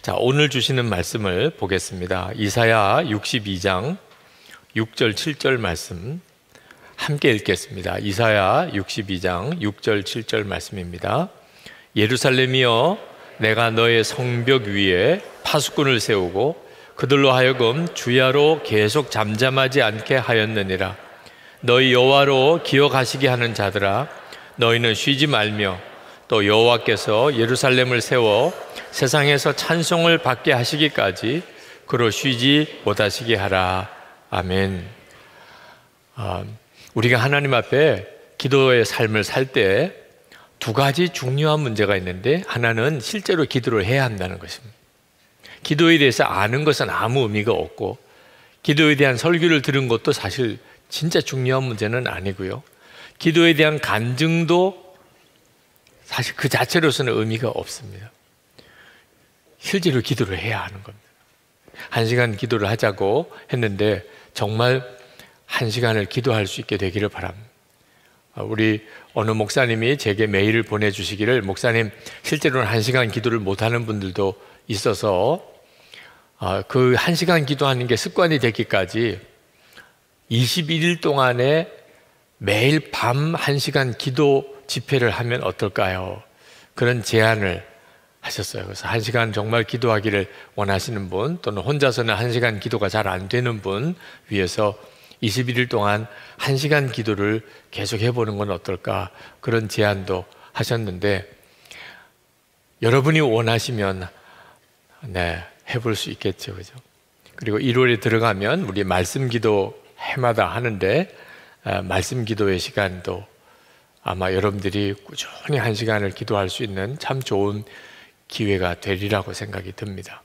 자, 오늘 주시는 말씀을 보겠습니다. 이사야 62장 6절 7절 말씀 함께 읽겠습니다. 이사야 62장 6절 7절 말씀입니다. 예루살렘이여, 내가 너의 성벽 위에 파수꾼을 세우고 그들로 하여금 주야로 계속 잠잠하지 않게 하였느니라. 너희 여호와로 기억하시게 하는 자들아, 너희는 쉬지 말며 또 여호와께서 예루살렘을 세워 세상에서 찬송을 받게 하시기까지 그로 쉬지 못하시게 하라. 아멘. 우리가 하나님 앞에 기도의 삶을 살 때 두 가지 중요한 문제가 있는데, 하나는 실제로 기도를 해야 한다는 것입니다. 기도에 대해서 아는 것은 아무 의미가 없고, 기도에 대한 설교를 들은 것도 사실 진짜 중요한 문제는 아니고요, 기도에 대한 간증도 사실 그 자체로서는 의미가 없습니다. 실제로 기도를 해야 하는 겁니다. 1시간 기도를 하자고 했는데 정말 1시간을 기도할 수 있게 되기를 바랍니다. 우리 어느 목사님이 제게 메일을 보내주시기를, 목사님, 실제로는 1시간 기도를 못하는 분들도 있어서 그 1시간 기도하는 게 습관이 되기까지 21일 동안에 매일 밤 1시간 기도 집회를 하면 어떨까요? 그런 제안을 하셨어요. 그래서 1시간 정말 기도하기를 원하시는 분, 또는 혼자서는 1시간 기도가 잘 안 되는 분 위해서 21일 동안 1시간 기도를 계속 해보는 건 어떨까, 그런 제안도 하셨는데, 여러분이 원하시면 해볼 수 있겠죠, 그죠? 그리고 1월에 들어가면 우리 말씀 기도 해마다 하는데, 말씀 기도의 시간도 아마 여러분들이 꾸준히 1시간을 기도할 수 있는 참 좋은 기회가 되리라고 생각이 듭니다.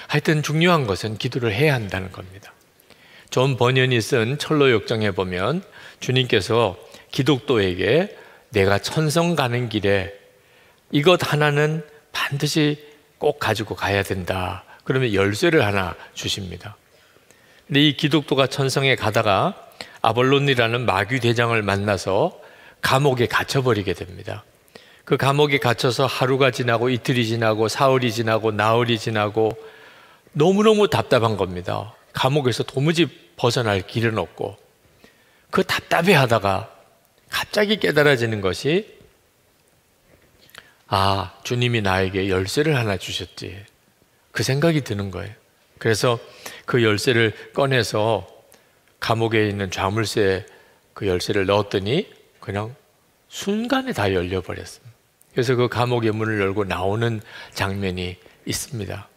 하여튼 중요한 것은 기도를 해야 한다는 겁니다. 존 버년이 쓴 철로 역정에 보면 주님께서 기독도에게 내가 천성 가는 길에 이것 하나는 반드시 꼭 가지고 가야 된다, 그러면 열쇠를 하나 주십니다. 근데 이 기독도가 천성에 가다가 아볼론이라는 마귀 대장을 만나서 감옥에 갇혀버리게 됩니다. 그 감옥에 갇혀서 하루가 지나고 이틀이 지나고 사흘이 지나고 나흘이 지나고 너무너무 답답한 겁니다. 감옥에서 도무지 벗어날 길은 없고, 그 답답해 하다가 갑자기 깨달아지는 것이, 주님이 나에게 열쇠를 하나 주셨지, 그 생각이 드는 거예요. 그래서 그 열쇠를 꺼내서 감옥에 있는 자물쇠에 그 열쇠를 넣었더니 그냥 순간에 다 열려버렸습니다. 그래서 그 감옥의 문을 열고 나오는 장면이 있습니다.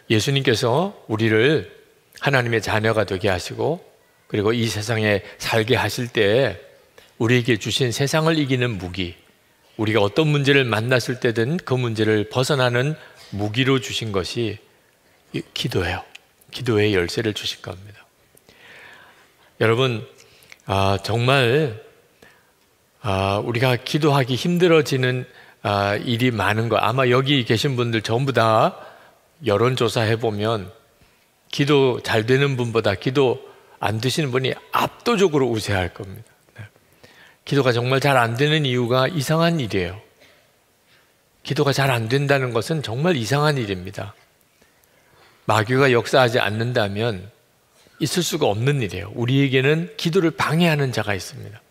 예수님께서 우리를 하나님의 자녀가 되게 하시고, 그리고 이 세상에 살게 하실 때 우리에게 주신 세상을 이기는 무기, 우리가 어떤 문제를 만났을 때든 그 문제를 벗어나는 무기로 주신 것이 기도예요. 기도의 열쇠를 주신 겁니다. 여러분, 정말 우리가 기도하기 힘들어지는 일이 많은 거, 아마 여기 계신 분들 전부 다 여론조사 해보면 기도 잘 되는 분보다 기도 안 되시는 분이 압도적으로 우세할 겁니다. 기도가 정말 잘 안 되는 이유가 이상한 일이에요. 기도가 잘 안 된다는 것은 정말 이상한 일입니다. 마귀가 역사하지 않는다면 있을 수가 없는 일이에요. 우리에게는 기도를 방해하는 자가 있습니다.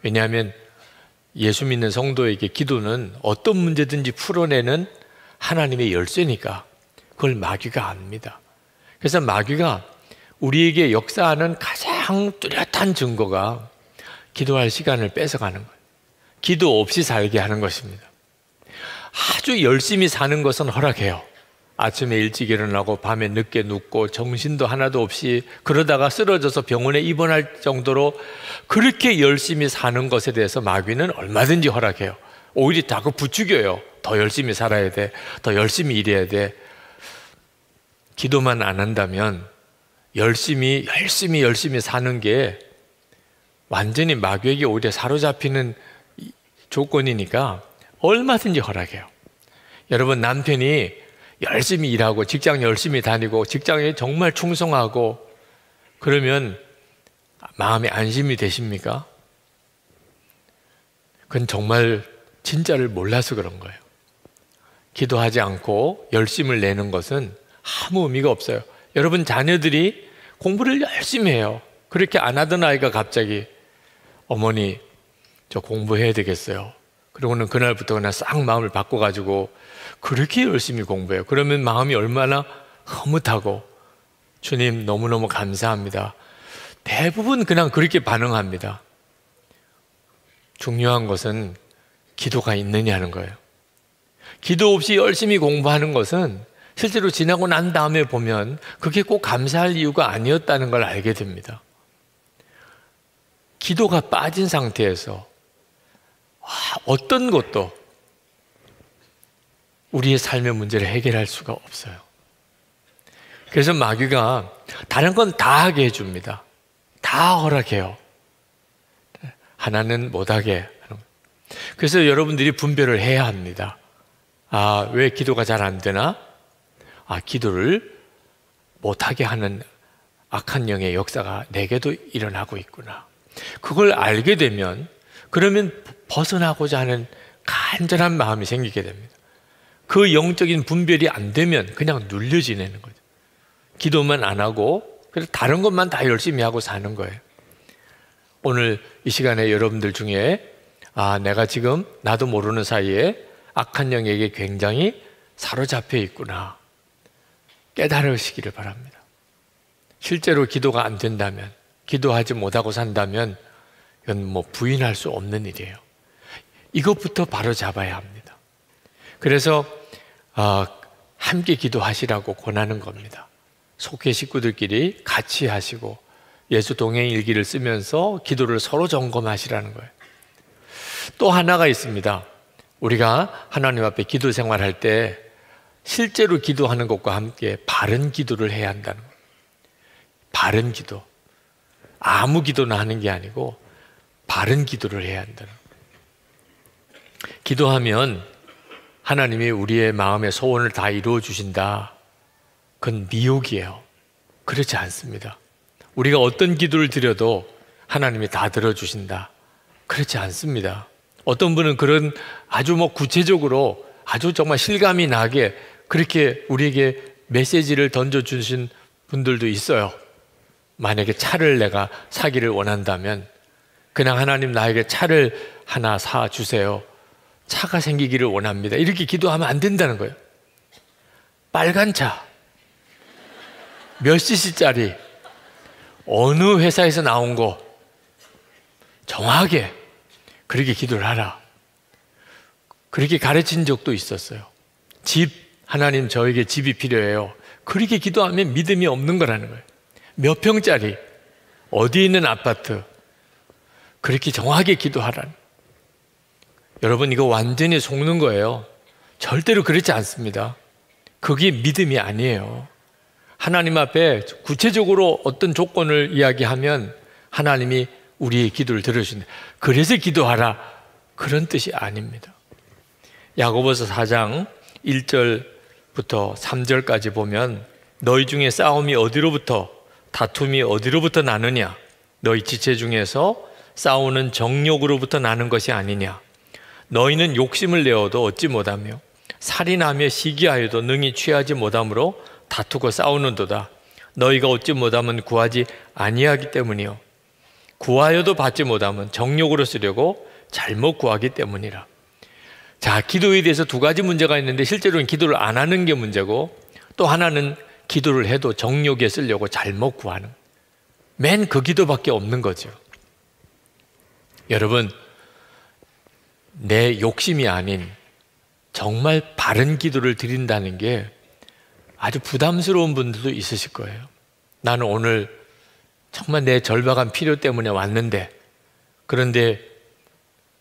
왜냐하면 예수 믿는 성도에게 기도는 어떤 문제든지 풀어내는 하나님의 열쇠니까 그걸 마귀가 압니다. 그래서 마귀가 우리에게 역사하는 가장 뚜렷한 증거가 기도할 시간을 뺏어가는 거예요. 기도 없이 살게 하는 것입니다. 아주 열심히 사는 것은 허락해요. 아침에 일찍 일어나고 밤에 늦게 눕고 정신도 하나도 없이 그러다가 쓰러져서 병원에 입원할 정도로 그렇게 열심히 사는 것에 대해서 마귀는 얼마든지 허락해요. 오히려 자꾸 부추겨요. 더 열심히 살아야 돼. 더 열심히 일해야 돼. 기도만 안 한다면 열심히 사는 게 완전히 마귀에게 오히려 사로잡히는 조건이니까 얼마든지 허락해요. 여러분, 남편이 열심히 일하고 직장 열심히 다니고 직장에 정말 충성하고 그러면 마음에 안심이 되십니까? 그건 정말 진짜를 몰라서 그런 거예요. 기도하지 않고 열심을 내는 것은 아무 의미가 없어요. 여러분 자녀들이 공부를 열심히 해요. 그렇게 안 하던 아이가 갑자기 어머니 저 공부해야 되겠어요. 그러고는 그날부터 그냥 싹 마음을 바꿔가지고 그렇게 열심히 공부해요. 그러면 마음이 얼마나 흐뭇하고 주님 너무너무 감사합니다. 대부분 그냥 그렇게 반응합니다. 중요한 것은 기도가 있느냐는 거예요. 기도 없이 열심히 공부하는 것은 실제로 지나고 난 다음에 보면 그게 꼭 감사할 이유가 아니었다는 걸 알게 됩니다. 기도가 빠진 상태에서 어떤 것도 우리의 삶의 문제를 해결할 수가 없어요. 그래서 마귀가 다른 건 다 하게 해줍니다. 다 허락해요. 하나는 못하게. 그래서 여러분들이 분별을 해야 합니다. 왜 기도가 잘 안 되나? 기도를 못하게 하는 악한 영의 역사가 내게도 일어나고 있구나. 그걸 알게 되면 그러면 벗어나고자 하는 간절한 마음이 생기게 됩니다. 그 영적인 분별이 안 되면 그냥 눌려 지내는 거죠. 기도만 안 하고 그래서 다른 것만 다 열심히 하고 사는 거예요. 오늘 이 시간에 여러분들 중에 내가 지금 나도 모르는 사이에 악한 영에게 굉장히 사로잡혀 있구나 깨달으시기를 바랍니다. 실제로 기도가 안 된다면, 기도하지 못하고 산다면 이건 부인할 수 없는 일이에요. 이것부터 바로 잡아야 합니다. 그래서 함께 기도하시라고 권하는 겁니다. 속회 식구들끼리 같이 하시고 예수 동행 일기를 쓰면서 기도를 서로 점검하시라는 거예요. 또 하나가 있습니다. 우리가 하나님 앞에 기도 생활할 때 실제로 기도하는 것과 함께 바른 기도를 해야 한다는 거예요. 바른 기도. 아무 기도나 하는 게 아니고 바른 기도를 해야 한다는 거예요. 기도하면 하나님이 우리의 마음의 소원을 다 이루어 주신다. 그건 미혹이에요. 그렇지 않습니다. 우리가 어떤 기도를 드려도 하나님이 다 들어주신다. 그렇지 않습니다. 어떤 분은 그런 아주 구체적으로 아주 정말 실감이 나게 그렇게 우리에게 메시지를 던져주신 분들도 있어요. 만약에 차를 내가 사기를 원한다면 그냥 하나님 나에게 차를 하나 사주세요. 차가 생기기를 원합니다. 이렇게 기도하면 안 된다는 거예요. 빨간 차 몇 cc짜리 어느 회사에서 나온 거 정확하게 그렇게 기도를 하라. 그렇게 가르친 적도 있었어요. 집, 하나님 저에게 집이 필요해요. 그렇게 기도하면 믿음이 없는 거라는 거예요. 몇 평짜리, 어디에 있는 아파트, 그렇게 정확하게 기도하라는. 여러분 이거 완전히 속는 거예요. 절대로 그렇지 않습니다. 그게 믿음이 아니에요. 하나님 앞에 구체적으로 어떤 조건을 이야기하면 하나님이 우리의 기도를 들어주신다. 그래서 기도하라. 그런 뜻이 아닙니다. 야고보서 4장 1절부터 3절까지 보면 너희 중에 싸움이 어디로부터 다툼이 어디로부터 나느냐? 너희 지체 중에서 싸우는 정욕으로부터 나는 것이 아니냐? 너희는 욕심을 내어도 얻지 못하며 살인하며 시기하여도 능히 취하지 못함으로 다투고 싸우는도다. 너희가 얻지 못하면 구하지 아니하기 때문이요 구하여도 받지 못하면 정욕으로 쓰려고 잘못 구하기 때문이라. 자, 기도에 대해서 두 가지 문제가 있는데 실제로는 기도를 안 하는 게 문제고 또 하나는 기도를 해도 정욕에 쓰려고 잘못 구하는 맨 그 기도밖에 없는 거죠. 여러분 내 욕심이 아닌 정말 바른 기도를 드린다는 게 아주 부담스러운 분들도 있으실 거예요. 나는 오늘 정말 내 절박한 필요 때문에 왔는데 그런데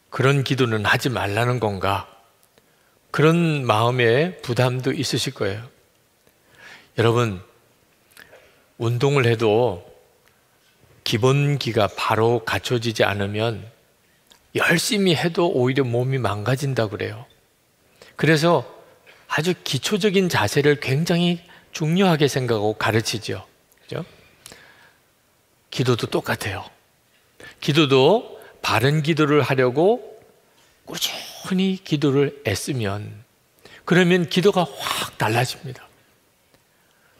그런 기도는 하지 말라는 건가? 그런 마음의 부담도 있으실 거예요. 여러분 운동을 해도 기본기가 바로 갖춰지지 않으면 열심히 해도 오히려 몸이 망가진다고 그래요. 그래서 아주 기초적인 자세를 굉장히 중요하게 생각하고 가르치죠. 그죠? 기도도 똑같아요. 기도도 바른 기도를 하려고 꾸준히 기도를 애쓰면 그러면 기도가 확 달라집니다.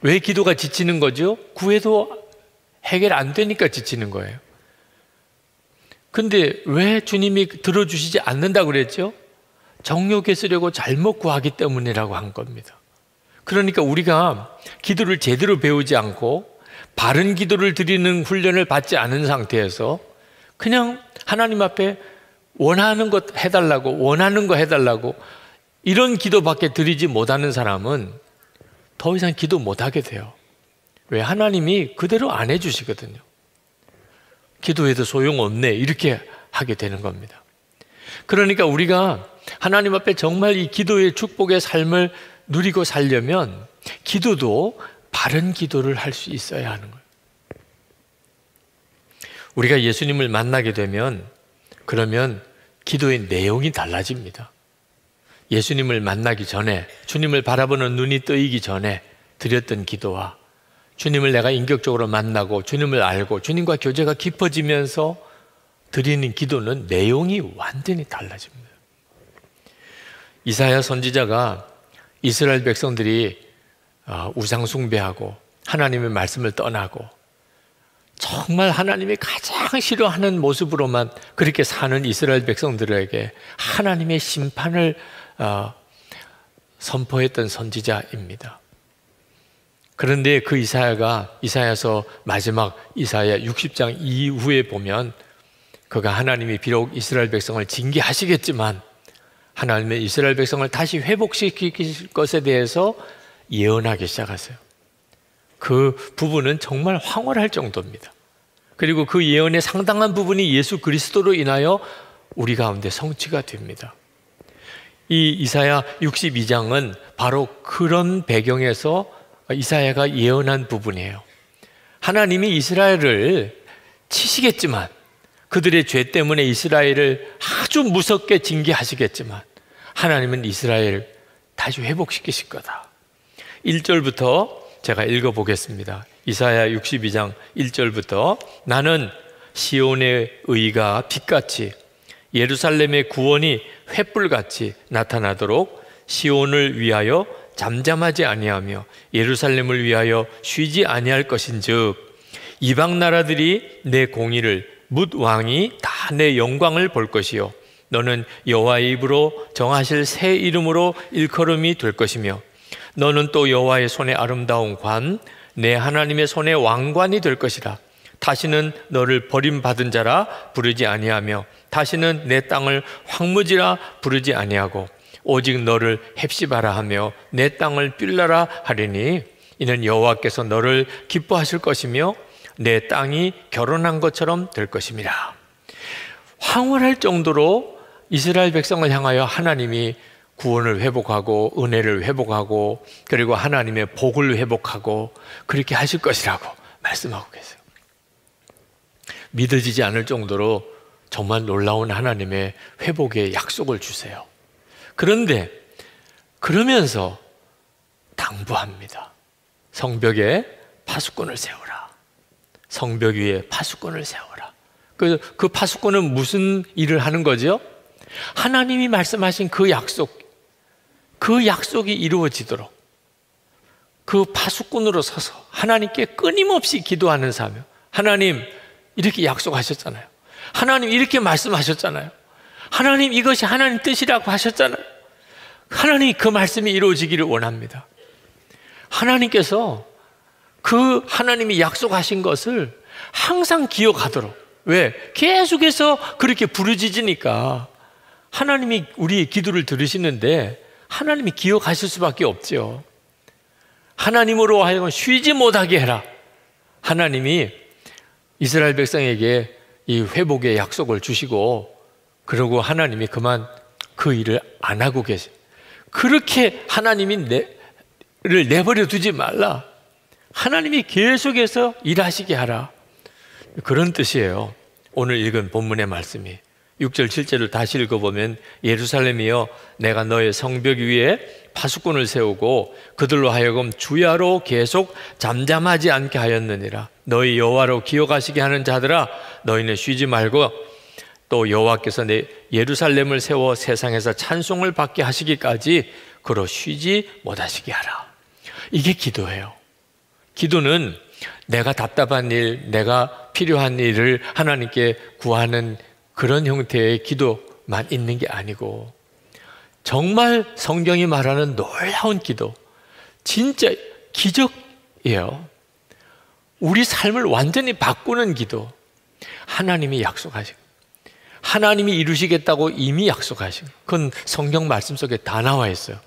왜 기도가 지치는 거죠? 구해도 해결 안 되니까 지치는 거예요. 근데 왜 주님이 들어주시지 않는다고 그랬죠? 정욕에 쓰려고 잘못 구하기 때문이라고 한 겁니다. 그러니까 우리가 기도를 제대로 배우지 않고 바른 기도를 드리는 훈련을 받지 않은 상태에서 그냥 하나님 앞에 원하는 것 해달라고 이런 기도밖에 드리지 못하는 사람은 더 이상 기도 못하게 돼요. 왜? 하나님이 그대로 안 해주시거든요. 기도해도 소용없네 이렇게 하게 되는 겁니다. 그러니까 우리가 하나님 앞에 정말 이 기도의 축복의 삶을 누리고 살려면 기도도 바른 기도를 할 수 있어야 하는 거예요. 우리가 예수님을 만나게 되면 그러면 기도의 내용이 달라집니다. 예수님을 만나기 전에, 주님을 바라보는 눈이 뜨이기 전에 드렸던 기도와 주님을 내가 인격적으로 만나고 주님을 알고 주님과 교제가 깊어지면서 드리는 기도는 내용이 완전히 달라집니다. 이사야 선지자가 이스라엘 백성들이 우상 숭배하고 하나님의 말씀을 떠나고 정말 하나님이 가장 싫어하는 모습으로만 그렇게 사는 이스라엘 백성들에게 하나님의 심판을 선포했던 선지자입니다. 그런데 그 이사야서 마지막 이사야 60장 이후에 보면 그가 하나님이 비록 이스라엘 백성을 징계하시겠지만 하나님의 이스라엘 백성을 다시 회복시킬 것에 대해서 예언하기 시작하세요. 그 부분은 정말 황홀할 정도입니다. 그리고 그 예언의 상당한 부분이 예수 그리스도로 인하여 우리 가운데 성취가 됩니다. 이 이사야 62장은 바로 그런 배경에서 이사야가 예언한 부분이에요. 하나님이 이스라엘을 치시겠지만 그들의 죄 때문에 이스라엘을 아주 무섭게 징계하시겠지만 하나님은 이스라엘을 다시 회복시키실 거다. 1절부터 제가 읽어보겠습니다. 이사야 62장 1절부터 나는 시온의 의가 빛같이 예루살렘의 구원이 횃불같이 나타나도록 시온을 위하여 잠잠하지 아니하며 예루살렘을 위하여 쉬지 아니할 것인즉 이방 나라들이 내 공의를 뭇 왕이 다 내 영광을 볼 것이요 너는 여호와의 입으로 정하실 새 이름으로 일컬음이 될 것이며 너는 또 여호와의 손의 아름다운 관 내 하나님의 손의 왕관이 될 것이라. 다시는 너를 버림받은 자라 부르지 아니하며 다시는 내 땅을 황무지라 부르지 아니하고 오직 너를 헵시바라 하며 내 땅을 빌라라 하리니 이는 여호와께서 너를 기뻐하실 것이며 내 땅이 결혼한 것처럼 될 것임이라. 황홀할 정도로 이스라엘 백성을 향하여 하나님이 구원을 회복하고 은혜를 회복하고 그리고 하나님의 복을 회복하고 그렇게 하실 것이라고 말씀하고 계세요. 믿어지지 않을 정도로 정말 놀라운 하나님의 회복의 약속을 주세요. 그런데 그러면서 당부합니다. 성벽에 파수꾼을 세우라. 성벽 위에 파수꾼을 세우라. 그 파수꾼은 무슨 일을 하는 거죠? 하나님이 말씀하신 그 약속이 이루어지도록 그 파수꾼으로 서서 하나님께 끊임없이 기도하는 사람. 하나님 이렇게 약속하셨잖아요. 하나님 이렇게 말씀하셨잖아요. 하나님 이것이 하나님 뜻이라고 하셨잖아요. 하나님 그 말씀이 이루어지기를 원합니다. 하나님께서 그 하나님이 약속하신 것을 항상 기억하도록. 왜? 계속해서 그렇게 부르짖으니까 하나님이 우리의 기도를 들으시는데 하나님이 기억하실 수밖에 없죠. 하나님으로 하여금 쉬지 못하게 해라. 하나님이 이스라엘 백성에게 이 회복의 약속을 주시고 그러고 하나님이 그만 그 일을 안 하고 계세요. 그렇게 하나님이 를 내버려 두지 말라. 하나님이 계속해서 일하시게 하라. 그런 뜻이에요. 오늘 읽은 본문의 말씀이 6절 7절을 다시 읽어보면 예루살렘이여 내가 너의 성벽 위에 파수꾼을 세우고 그들로 하여금 주야로 계속 잠잠하지 않게 하였느니라. 너희 여호와로 기억하시게 하는 자들아 너희는 쉬지 말고 또 여호와께서 내 예루살렘을 세워 세상에서 찬송을 받게 하시기까지 그로 쉬지 못하시게 하라. 이게 기도예요. 기도는 내가 답답한 일, 내가 필요한 일을 하나님께 구하는 그런 형태의 기도만 있는 게 아니고, 정말 성경이 말하는 놀라운 기도, 진짜 기적이에요. 우리 삶을 완전히 바꾸는 기도. 하나님이 약속하신, 하나님이 이루시겠다고 이미 약속하신, 그건 성경 말씀 속에 다 나와 있어요.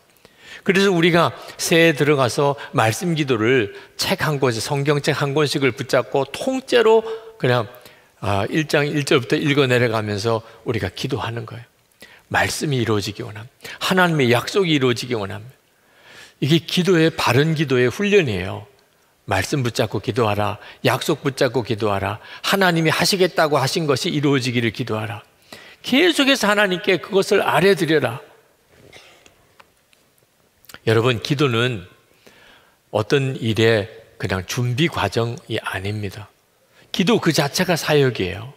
그래서 우리가 새해에 들어가서 말씀 기도를 책 한 권씩, 성경책 한 권씩을 붙잡고 통째로 그냥 1장 1절부터 읽어 내려가면서 우리가 기도하는 거예요. 말씀이 이루어지기 원합니다. 하나님의 약속이 이루어지기 원합니다. 이게 기도의, 바른 기도의 훈련이에요. 말씀 붙잡고 기도하라. 약속 붙잡고 기도하라. 하나님이 하시겠다고 하신 것이 이루어지기를 기도하라. 계속해서 하나님께 그것을 아뢰드려라. 여러분, 기도는 어떤 일의 그냥 준비 과정이 아닙니다. 기도 그 자체가 사역이에요.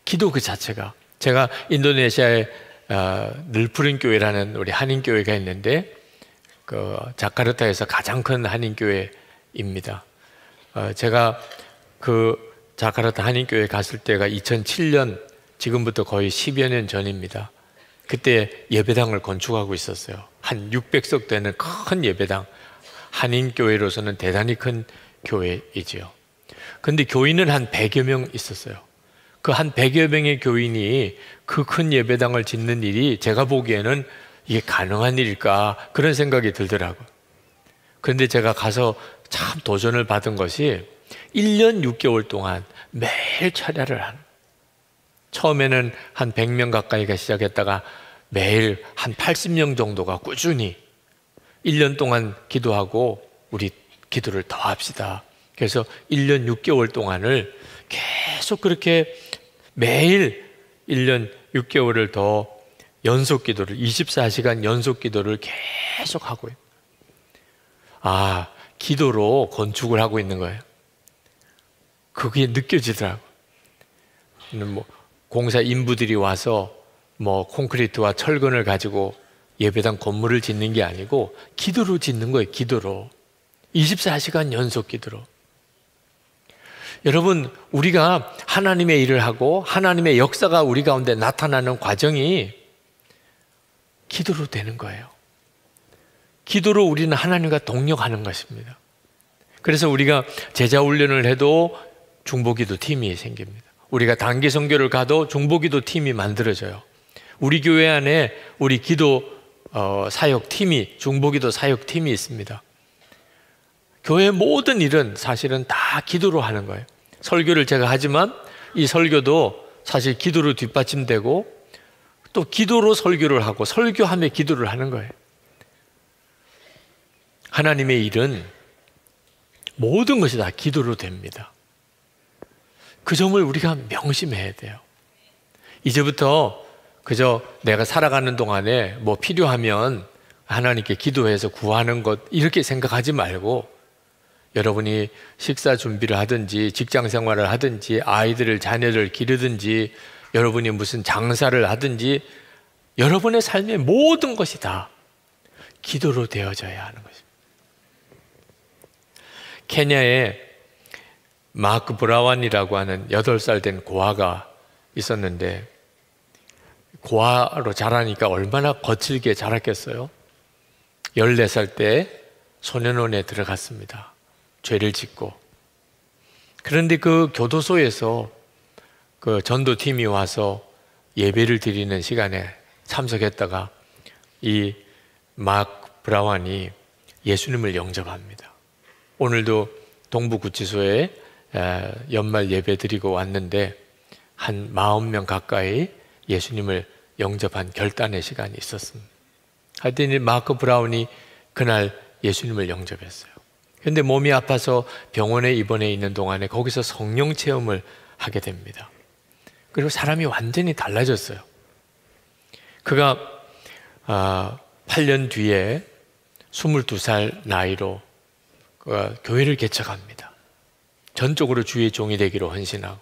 기도 그 자체가. 제가 인도네시아에 늘푸른 교회라는 우리 한인교회가 있는데, 그 자카르타에서 가장 큰 한인교회입니다. 제가 그 자카르타 한인교회 갔을 때가 2007년, 지금부터 거의 10여 년 전입니다. 그때 예배당을 건축하고 있었어요. 한 600석 되는 큰 예배당. 한인교회로서는 대단히 큰 교회이지요. 근데 교인은 한 100여 명 있었어요. 그 한 100여 명의 교인이 그 큰 예배당을 짓는 일이 제가 보기에는 이게 가능한 일일까, 그런 생각이 들더라고요. 그런데 제가 가서 참 도전을 받은 것이 1년 6개월 동안 매일 철야를 하는, 처음에는 한 100명 가까이가 시작했다가 매일 한 80명 정도가 꾸준히 1년 동안 기도하고 우리 기도를 더 합시다. 그래서 1년 6개월 동안을 계속 그렇게 매일 1년 6개월을 더 연속 기도를, 24시간 연속 기도를 계속 하고 있어요. 기도로 건축을 하고 있는 거예요. 그게 느껴지더라고요. 공사 인부들이 와서 콘크리트와 철근을 가지고 예배당 건물을 짓는 게 아니고 기도로 짓는 거예요. 기도로. 24시간 연속 기도로. 여러분, 우리가 하나님의 일을 하고 하나님의 역사가 우리 가운데 나타나는 과정이 기도로 되는 거예요. 기도로 우리는 하나님과 동력하는 것입니다. 그래서 우리가 제자 훈련을 해도 중보기도 팀이 생깁니다. 우리가 단기 선교를 가도 중보기도 팀이 만들어져요. 우리 교회 안에 우리 기도 사역팀이, 중보기도 사역팀이 있습니다. 교회의 모든 일은 사실은 다 기도로 하는 거예요. 설교를 제가 하지만 이 설교도 사실 기도로 뒷받침되고 또 기도로 설교를 하고 설교하며 기도를 하는 거예요. 하나님의 일은 모든 것이 다 기도로 됩니다. 그 점을 우리가 명심해야 돼요. 이제부터 그저 내가 살아가는 동안에 필요하면 하나님께 기도해서 구하는 것, 이렇게 생각하지 말고, 여러분이 식사 준비를 하든지 직장 생활을 하든지 아이들을, 자녀를 기르든지 여러분이 무슨 장사를 하든지 여러분의 삶의 모든 것이 다 기도로 되어져야 하는 것입니다. 케냐에 마크 브라완이라고 하는 8살 된 고아가 있었는데, 고아로 자라니까 얼마나 거칠게 자랐겠어요. 14살 때 소년원에 들어갔습니다. 죄를 짓고. 그런데 그 교도소에서 그 전도팀이 와서 예배를 드리는 시간에 참석했다가 이 마크 브라완이 예수님을 영접합니다. 오늘도 동부구치소에 연말 예배 드리고 왔는데 한 40명 가까이 예수님을 영접한 결단의 시간이 있었습니다. 하여튼 이 마크 브라운이 그날 예수님을 영접했어요. 그런데 몸이 아파서 병원에 입원해 있는 동안에 거기서 성령 체험을 하게 됩니다. 그리고 사람이 완전히 달라졌어요. 그가 8년 뒤에 22살 나이로 교회를 개척합니다. 전적으로 주의 종이 되기로 헌신하고.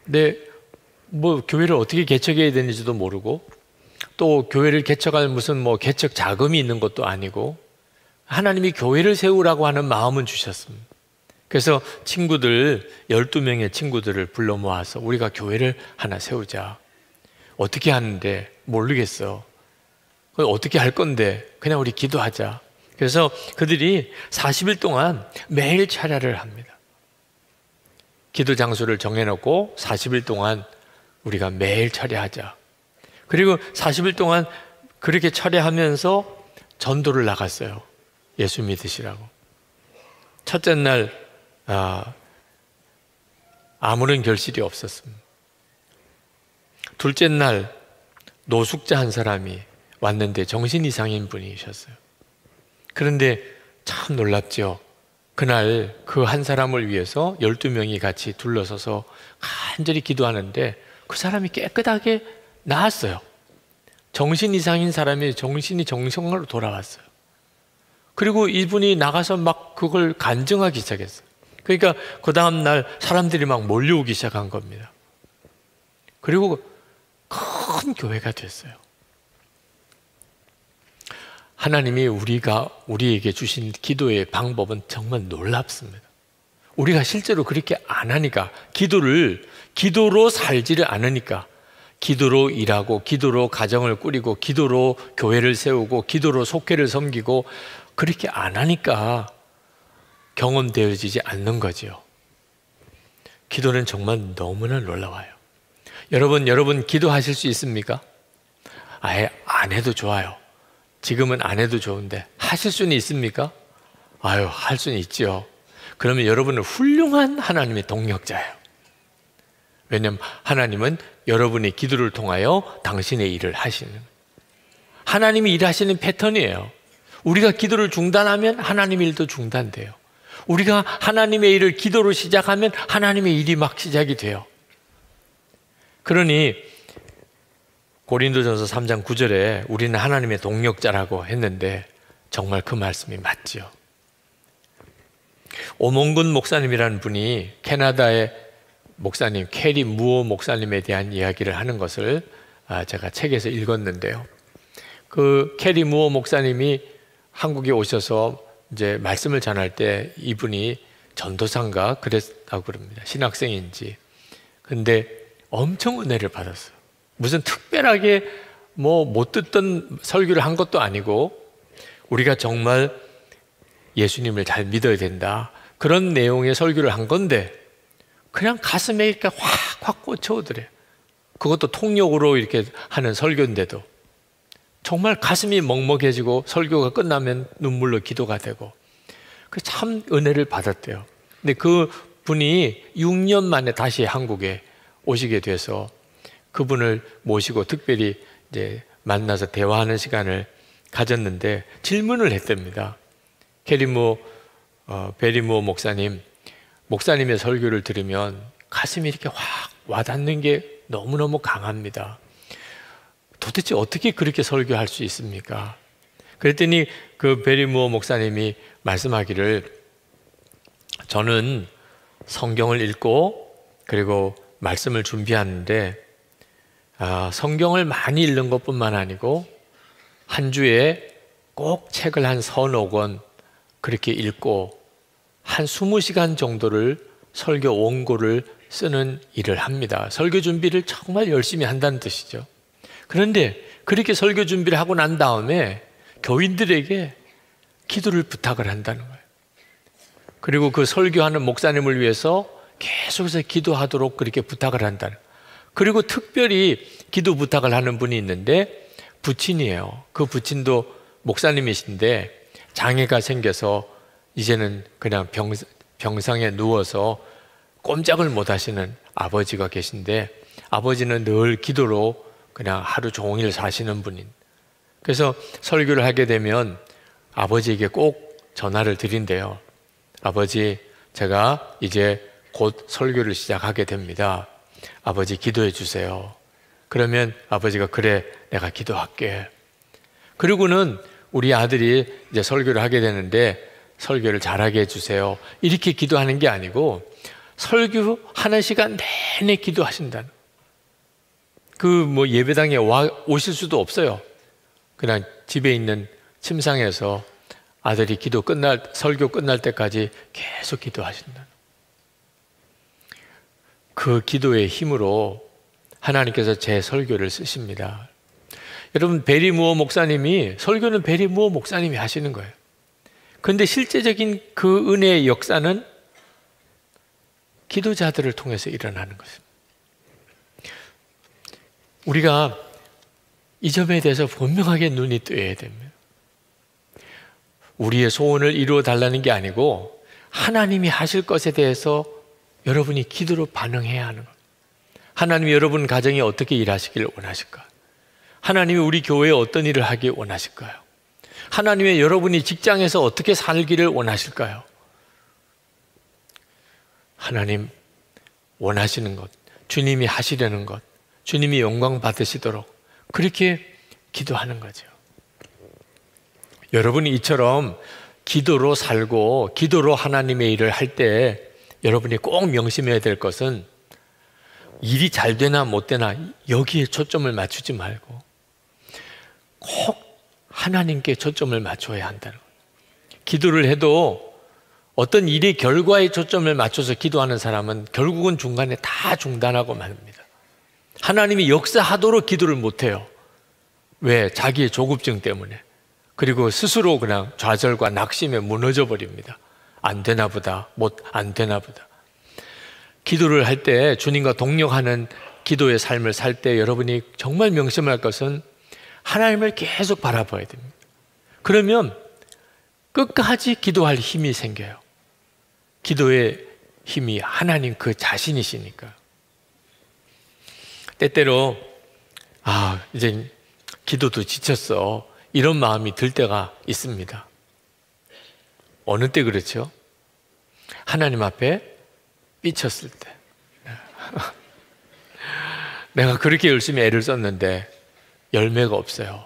근데 교회를 어떻게 개척해야 되는지도 모르고 또 교회를 개척할 무슨 뭐 개척 자금이 있는 것도 아니고 하나님이 교회를 세우라고 하는 마음은 주셨습니다. 그래서 친구들 12명의 친구들을 불러 모아서 우리가 교회를 하나 세우자. 어떻게 하는데 모르겠어. 어떻게 할 건데 그냥 우리 기도하자. 그래서 그들이 40일 동안 매일 차례를 합니다. 기도 장소를 정해놓고 40일 동안 우리가 매일 차례하자. 그리고 40일 동안 그렇게 차례하면서 전도를 나갔어요. 예수 믿으시라고. 첫째 날 아무런 결실이 없었습니다. 둘째 날 노숙자 한 사람이 왔는데 정신 이상인 분이셨어요. 그런데 참 놀랍죠. 그날 그 한 사람을 위해서 12명이 같이 둘러서서 간절히 기도하는데 그 사람이 깨끗하게 나았어요. 정신 이상인 사람이 정신이 정상으로 돌아왔어요. 그리고 이분이 나가서 막 그걸 간증하기 시작했어요. 그러니까 그 다음날 사람들이 막 몰려오기 시작한 겁니다. 그리고 큰 교회가 됐어요. 하나님이 우리에게 주신 기도의 방법은 정말 놀랍습니다. 우리가 실제로 그렇게 안 하니까, 기도로 살지를 않으니까, 기도로 일하고, 기도로 가정을 꾸리고, 기도로 교회를 세우고, 기도로 속회를 섬기고, 그렇게 안 하니까 경험되어지지 않는 거죠. 기도는 정말 너무나 놀라워요. 여러분 기도하실 수 있습니까? 아예 안 해도 좋아요. 지금은 안 해도 좋은데 하실 수는 있습니까? 할 수는 있죠. 그러면 여러분은 훌륭한 하나님의 동력자예요. 왜냐하면 하나님은 여러분의 기도를 통하여 당신의 일을 하시는, 하나님이 일하시는 패턴이에요. 우리가 기도를 중단하면 하나님의 일도 중단돼요. 우리가 하나님의 일을 기도로 시작하면 하나님의 일이 막 시작이 돼요. 그러니 고린도전서 3장 9절에 우리는 하나님의 동력자라고 했는데 정말 그 말씀이 맞죠. 오몽근 목사님이라는 분이 캐나다의 목사님 캐리 무어 목사님에 대한 이야기를 하는 것을 제가 책에서 읽었는데요. 그 캐리 무어 목사님이 한국에 오셔서 이제 말씀을 전할 때 이분이 전도사인가 그랬다고 그럽니다. 신학생인지. 근데 엄청 은혜를 받았어요. 무슨 특별하게 못 듣던 설교를 한 것도 아니고, 우리가 정말 예수님을 잘 믿어야 된다, 그런 내용의 설교를 한 건데 그냥 가슴에 이렇게 확 꽂혀오더래요. 그것도 통역으로 이렇게 하는 설교인데도 정말 가슴이 먹먹해지고 설교가 끝나면 눈물로 기도가 되고, 그 참 은혜를 받았대요. 근데 그 분이 6년 만에 다시 한국에 오시게 돼서 그분을 모시고 특별히 이제 만나서 대화하는 시간을 가졌는데 질문을 했답니다. 베리모 목사님의 설교를 들으면 가슴이 이렇게 확 와닿는 게 너무너무 강합니다. 도대체 어떻게 그렇게 설교할 수 있습니까? 그랬더니 그 베리모 목사님이 말씀하기를, 저는 성경을 읽고 그리고 말씀을 준비하는데 성경을 많이 읽는 것뿐만 아니고 한 주에 꼭 책을 한 서너 권 그렇게 읽고 한 20시간 정도를 설교 원고를 쓰는 일을 합니다. 설교 준비를 정말 열심히 한다는 뜻이죠. 그런데 그렇게 설교 준비를 하고 난 다음에 교인들에게 기도를 부탁을 한다는 거예요. 그리고 그 설교하는 목사님을 위해서 계속해서 기도하도록 그렇게 부탁을 한다는 거예요. 그리고 특별히 기도 부탁을 하는 분이 있는데 부친이에요. 그 부친도 목사님이신데 장애가 생겨서 이제는 그냥 병상에 누워서 꼼짝을 못 하시는 아버지가 계신데, 아버지는 늘 기도로 그냥 하루 종일 사시는 분인. 그래서 설교를 하게 되면 아버지에게 꼭 전화를 드린대요. 아버지, 제가 이제 곧 설교를 시작하게 됩니다. 아버지 기도해 주세요. 그러면 아버지가 그래, 내가 기도할게. 그리고는 우리 아들이 이제 설교를 하게 되는데 설교를 잘하게 해주세요. 이렇게 기도하는 게 아니고 설교하는 시간 내내 기도하신다는. 예배당에 오실 수도 없어요. 그냥 집에 있는 침상에서 아들이 설교 끝날 때까지 계속 기도하신다. 그 기도의 힘으로 하나님께서 제 설교를 쓰십니다. 여러분, 베리 무어 목사님이, 설교는 베리 무어 목사님이 하시는 거예요. 그런데 실제적인 그 은혜의 역사는 기도자들을 통해서 일어나는 것입니다. 우리가 이 점에 대해서 분명하게 눈이 뜨여야 됩니다. 우리의 소원을 이루어 달라는 게 아니고 하나님이 하실 것에 대해서 여러분이 기도로 반응해야 하는 것. 하나님이 여러분 가정에 어떻게 일하시길 원하실까? 하나님이 우리 교회에 어떤 일을 하길 원하실까요? 하나님의 여러분이 직장에서 어떻게 살기를 원하실까요? 하나님 원하시는 것, 주님이 하시려는 것, 주님이 영광 받으시도록 그렇게 기도하는 거죠. 여러분이 이처럼 기도로 살고 기도로 하나님의 일을 할 때 여러분이 꼭 명심해야 될 것은 일이 잘 되나 못 되나 여기에 초점을 맞추지 말고 꼭 하나님께 초점을 맞춰야 한다는 거예요. 기도를 해도 어떤 일의 결과에 초점을 맞춰서 기도하는 사람은 결국은 중간에 다 중단하고 맙니다. 하나님이 역사하도록 기도를 못해요. 왜? 자기의 조급증 때문에. 그리고 스스로 그냥 좌절과 낙심에 무너져 버립니다. 안 되나 보다, 안 되나 보다. 기도를 할 때 주님과 동력하는 기도의 삶을 살 때 여러분이 정말 명심할 것은 하나님을 계속 바라봐야 됩니다. 그러면 끝까지 기도할 힘이 생겨요. 기도의 힘이 하나님 그 자신이시니까. 때때로 이제 기도도 지쳤어, 이런 마음이 들 때가 있습니다. 어느 때 그렇죠? 하나님 앞에 삐쳤을 때. 내가 그렇게 열심히 애를 썼는데 열매가 없어요.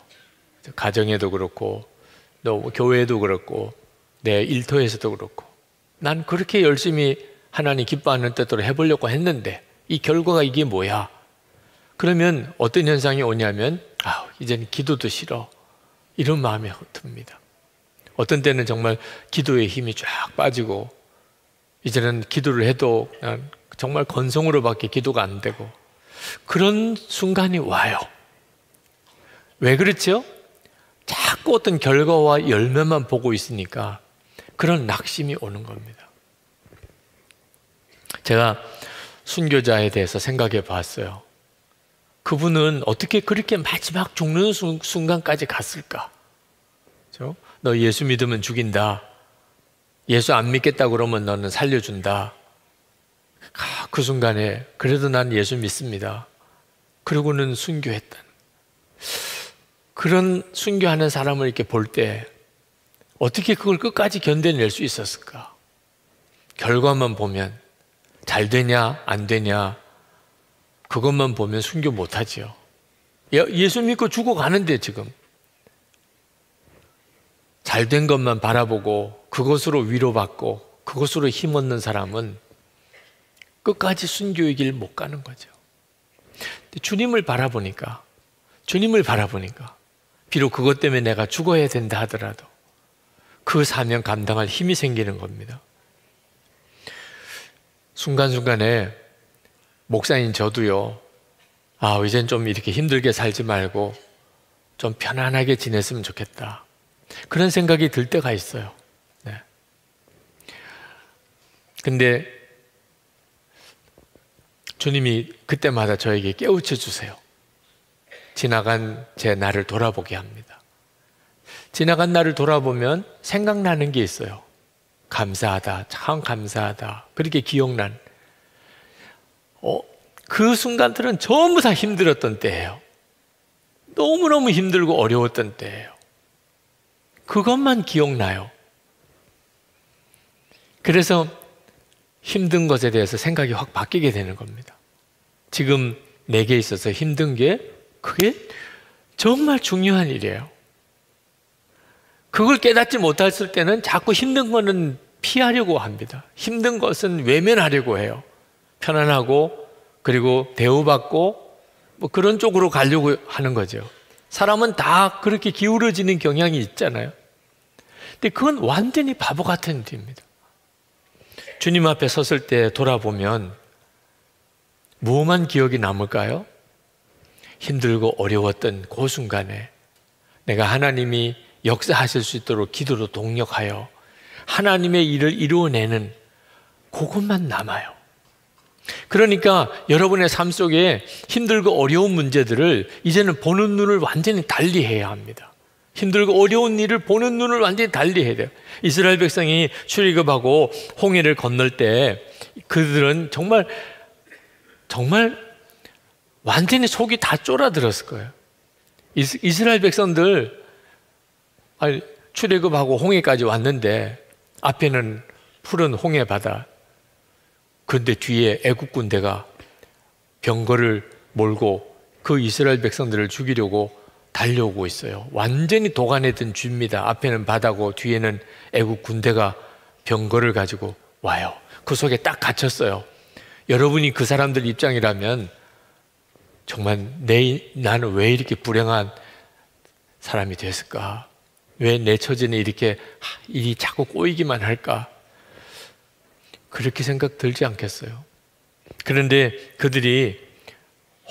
가정에도 그렇고 또 교회에도 그렇고 내 일터에서도 그렇고 난 그렇게 열심히 하나님 기뻐하는 뜻대로 해보려고 했는데 이 결과가 이게 뭐야? 그러면 어떤 현상이 오냐면 이제는 기도도 싫어, 이런 마음이 듭니다. 어떤 때는 정말 기도의 힘이 쫙 빠지고 이제는 기도를 해도 그냥 정말 건성으로밖에 기도가 안 되고 그런 순간이 와요. 왜 그렇죠? 자꾸 어떤 결과와 열매만 보고 있으니까 그런 낙심이 오는 겁니다. 제가 순교자에 대해서 생각해 봤어요. 그분은 어떻게 그렇게 마지막 죽는 순간까지 갔을까? 그렇죠? 너 예수 믿으면 죽인다. 예수 안 믿겠다 그러면 너는 살려준다. 그 순간에 그래도 난 예수 믿습니다. 그러고는 순교했다. 그런 순교하는 사람을 이렇게 볼 때 어떻게 그걸 끝까지 견뎌낼 수 있었을까? 결과만 보면 잘 되냐 안 되냐 그것만 보면 순교 못하지요. 예수 믿고 죽어가는데 지금 잘된 것만 바라보고 그것으로 위로받고 그것으로 힘 얻는 사람은 끝까지 순교의 길 못 가는 거죠. 주님을 바라보니까 비록 그것 때문에 내가 죽어야 된다 하더라도 그 사명 감당할 힘이 생기는 겁니다. 순간순간에 목사인 저도요, 이젠 좀 이렇게 힘들게 살지 말고 좀 편안하게 지냈으면 좋겠다, 그런 생각이 들 때가 있어요. 네. 근데 주님이 그때마다 저에게 깨우쳐 주세요. 지나간 제 나를 돌아보게 합니다. 지나간 나를 돌아보면 생각나는 게 있어요. 감사하다, 참 감사하다, 그렇게 기억난 그 순간들은 전부 다 힘들었던 때예요. 너무너무 힘들고 어려웠던 때예요. 그것만 기억나요. 그래서 힘든 것에 대해서 생각이 확 바뀌게 되는 겁니다. 지금 내게 있어서 힘든 게 그게 정말 중요한 일이에요. 그걸 깨닫지 못했을 때는 자꾸 힘든 거는 피하려고 합니다. 힘든 것은 외면하려고 해요. 편안하고 그리고 대우받고 뭐 그런 쪽으로 가려고 하는 거죠. 사람은 다 그렇게 기울어지는 경향이 있잖아요. 근데 그건 완전히 바보 같은 일입니다. 주님 앞에 섰을 때 돌아보면 무엇만 기억이 남을까요? 힘들고 어려웠던 그 순간에 내가 하나님이 역사하실 수 있도록 기도로 동력하여 하나님의 일을 이루어내는 그것만 남아요. 그러니까 여러분의 삶 속에 힘들고 어려운 문제들을 이제는 보는 눈을 완전히 달리해야 합니다. 힘들고 어려운 일을 보는 눈을 완전히 달리해야 돼요. 이스라엘 백성이 출애굽하고 홍해를 건널 때 그들은 정말 완전히 속이 다 쫄아들었을 거예요. 이스라엘 백성들 출애굽하고 홍해까지 왔는데 앞에는 푸른 홍해 바다, 그런데 뒤에 애국 군대가 병거를 몰고 그 이스라엘 백성들을 죽이려고 달려오고 있어요. 완전히 도간에 든 쥐입니다. 앞에는 바다고 뒤에는 애국 군대가 병거를 가지고 와요. 그 속에 딱 갇혔어요. 여러분이 그 사람들 입장이라면 정말 나는 왜 이렇게 불행한 사람이 됐을까? 왜 내 처지는 이렇게 일이 자꾸 꼬이기만 할까? 그렇게 생각 들지 않겠어요? 그런데 그들이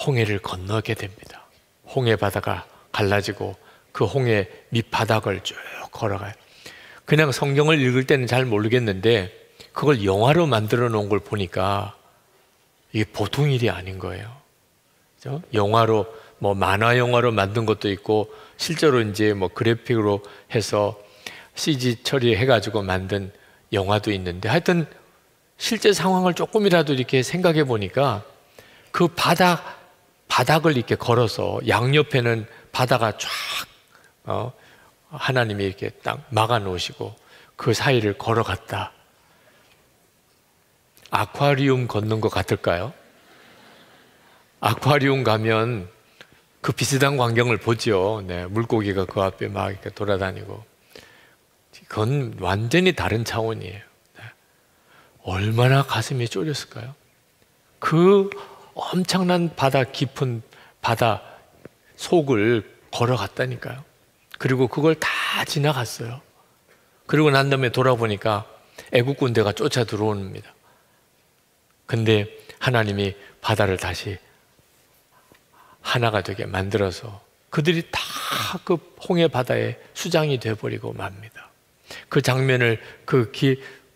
홍해를 건너게 됩니다. 홍해 바다가 갈라지고 그 홍해 밑바닥을 쭉 걸어가요. 그냥 성경을 읽을 때는 잘 모르겠는데 그걸 영화로 만들어 놓은 걸 보니까 이게 보통 일이 아닌 거예요. 그렇죠? 영화로 뭐 만화 영화로 만든 것도 있고 실제로 이제 뭐 그래픽으로 해서 CG 처리해가지고 만든 영화도 있는데 하여튼 실제 상황을 조금이라도 이렇게 생각해 보니까 그 바닥을 이렇게 걸어서 양옆에는 바다가 쫙 하나님이 이렇게 딱 막아 놓으시고 그 사이를 걸어갔다. 아쿠아리움 걷는 것 같을까요? 아쿠아리움 가면 그 비슷한 광경을 보죠. 네, 물고기가 그 앞에 막 이렇게 돌아다니고. 그건 완전히 다른 차원이에요. 네. 얼마나 가슴이 쫄렸을까요? 그 엄청난 바다 깊은 바다 속을 걸어갔다니까요. 그리고 그걸 다 지나갔어요. 그리고 난 다음에 돌아보니까 애국 군대가 쫓아 들어옵니다. 근데 하나님이 바다를 다시 하나가 되게 만들어서 그들이 다 그 홍해 바다에 수장이 돼버리고 맙니다. 그 장면을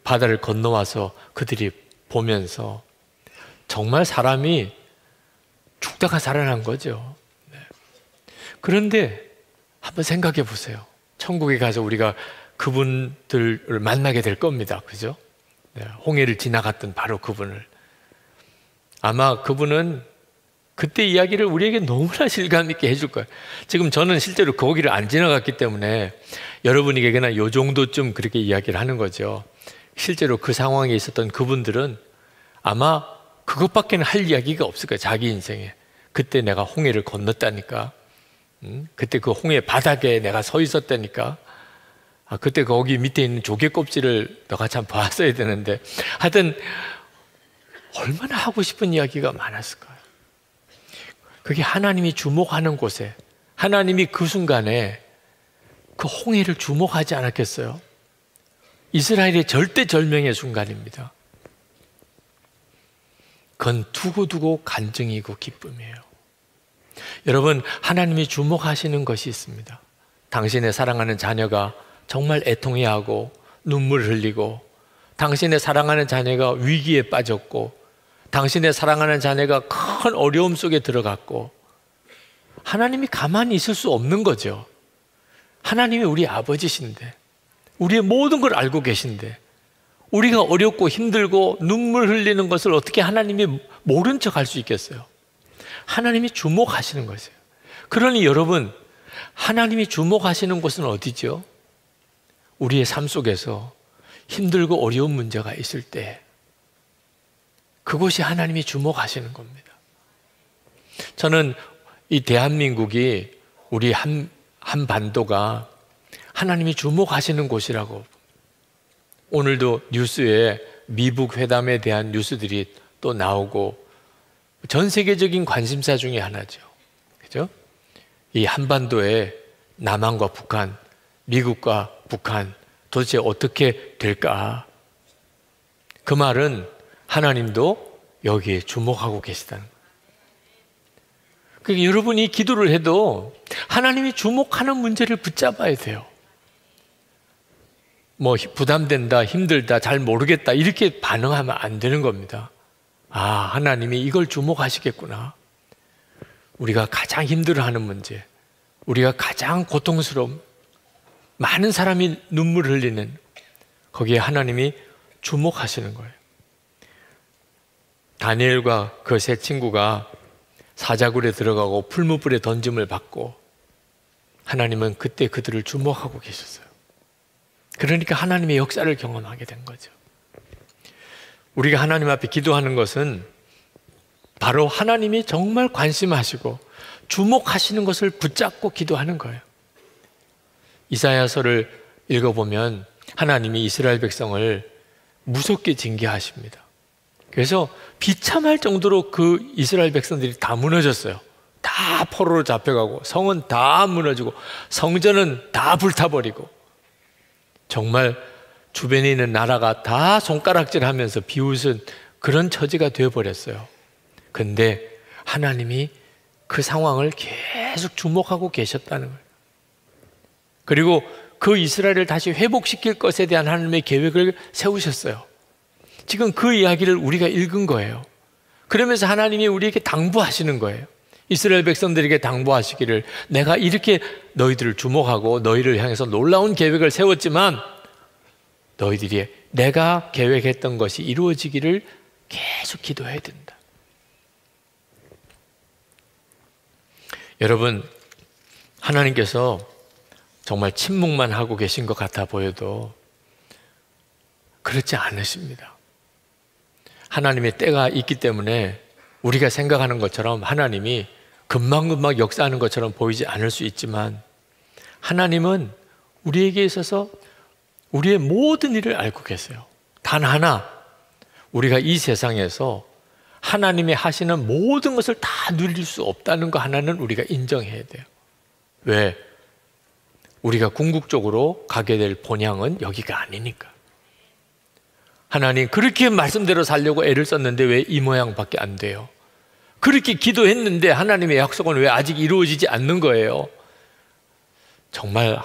바다를 건너와서 그들이 보면서 정말 사람이 죽다가 살아난 거죠. 네. 그런데 한번 생각해 보세요. 천국에 가서 우리가 그분들을 만나게 될 겁니다. 그죠? 네. 홍해를 지나갔던 바로 그분을. 아마 그분은 그때 이야기를 우리에게 너무나 실감 있게 해줄 거예요. 지금 저는 실제로 거기를 안 지나갔기 때문에 여러분에게나 요 정도쯤 그렇게 이야기를 하는 거죠. 실제로 그 상황에 있었던 그분들은 아마 그것밖에는 할 이야기가 없을 거예요. 자기 인생에. 그때 내가 홍해를 건넜다니까. 그때 그 홍해 바닥에 내가 서 있었다니까. 그때 거기 밑에 있는 조개 껍질을 너가 참 봤어야 되는데. 하여튼 얼마나 하고 싶은 이야기가 많았을까요? 그게 하나님이 주목하는 곳에, 하나님이 그 순간에 그 홍해를 주목하지 않았겠어요? 이스라엘의 절대절명의 순간입니다. 그건 두고두고 간증이고 기쁨이에요. 여러분, 하나님이 주목하시는 것이 있습니다. 당신의 사랑하는 자녀가 정말 애통해하고 눈물 흘리고, 당신의 사랑하는 자녀가 위기에 빠졌고, 당신의 사랑하는 자녀가 큰 어려움 속에 들어갔고, 하나님이 가만히 있을 수 없는 거죠. 하나님이 우리 아버지신데, 우리의 모든 걸 알고 계신데, 우리가 어렵고 힘들고 눈물 흘리는 것을 어떻게 하나님이 모른 척 할 수 있겠어요? 하나님이 주목하시는 거죠. 그러니 여러분, 하나님이 주목하시는 곳은 어디죠? 우리의 삶 속에서 힘들고 어려운 문제가 있을 때 그곳이 하나님이 주목하시는 겁니다. 저는 이 대한민국이 우리 한반도가 하나님이 주목하시는 곳이라고. 오늘도 뉴스에 미북 회담에 대한 뉴스들이 또 나오고 전 세계적인 관심사 중에 하나죠. 그죠? 이 한반도에 남한과 북한, 미국과 북한 도대체 어떻게 될까? 그 말은 하나님도 여기에 주목하고 계시다는 거예요. 그러니까 여러분이 기도를 해도 하나님이 주목하는 문제를 붙잡아야 돼요. 뭐 부담된다, 힘들다, 잘 모르겠다 이렇게 반응하면 안 되는 겁니다. 아, 하나님이 이걸 주목하시겠구나. 우리가 가장 힘들어하는 문제, 우리가 가장 고통스러운, 많은 사람이 눈물을 흘리는 거기에 하나님이 주목하시는 거예요. 다니엘과 그 세 친구가 사자굴에 들어가고 풀무불에 던짐을 받고 하나님은 그때 그들을 주목하고 계셨어요. 그러니까 하나님의 역사를 경험하게 된 거죠. 우리가 하나님 앞에 기도하는 것은 바로 하나님이 정말 관심하시고 주목하시는 것을 붙잡고 기도하는 거예요. 이사야서를 읽어보면 하나님이 이스라엘 백성을 무섭게 징계하십니다. 그래서 비참할 정도로 그 이스라엘 백성들이 다 무너졌어요. 다 포로로 잡혀가고 성은 다 무너지고 성전은 다 불타버리고 정말 주변에 있는 나라가 다 손가락질하면서 비웃은 그런 처지가 되어버렸어요. 근데 하나님이 그 상황을 계속 주목하고 계셨다는 거예요. 그리고 그 이스라엘을 다시 회복시킬 것에 대한 하나님의 계획을 세우셨어요. 지금 그 이야기를 우리가 읽은 거예요. 그러면서 하나님이 우리에게 당부하시는 거예요. 이스라엘 백성들에게 당부하시기를 내가 이렇게 너희들을 주목하고 너희를 향해서 놀라운 계획을 세웠지만 너희들이 내가 계획했던 것이 이루어지기를 계속 기도해야 된다. 여러분, 하나님께서 정말 침묵만 하고 계신 것 같아 보여도 그렇지 않으십니다. 하나님의 때가 있기 때문에 우리가 생각하는 것처럼 하나님이 금방금방 역사하는 것처럼 보이지 않을 수 있지만 하나님은 우리에게 있어서 우리의 모든 일을 알고 계세요. 단 하나, 우리가 이 세상에서 하나님이 하시는 모든 것을 다 누릴 수 없다는 거 하나는 우리가 인정해야 돼요. 왜? 우리가 궁극적으로 가게 될 본향은 여기가 아니니까. 하나님 그렇게 말씀대로 살려고 애를 썼는데 왜 이 모양밖에 안 돼요? 그렇게 기도했는데 하나님의 약속은 왜 아직 이루어지지 않는 거예요? 정말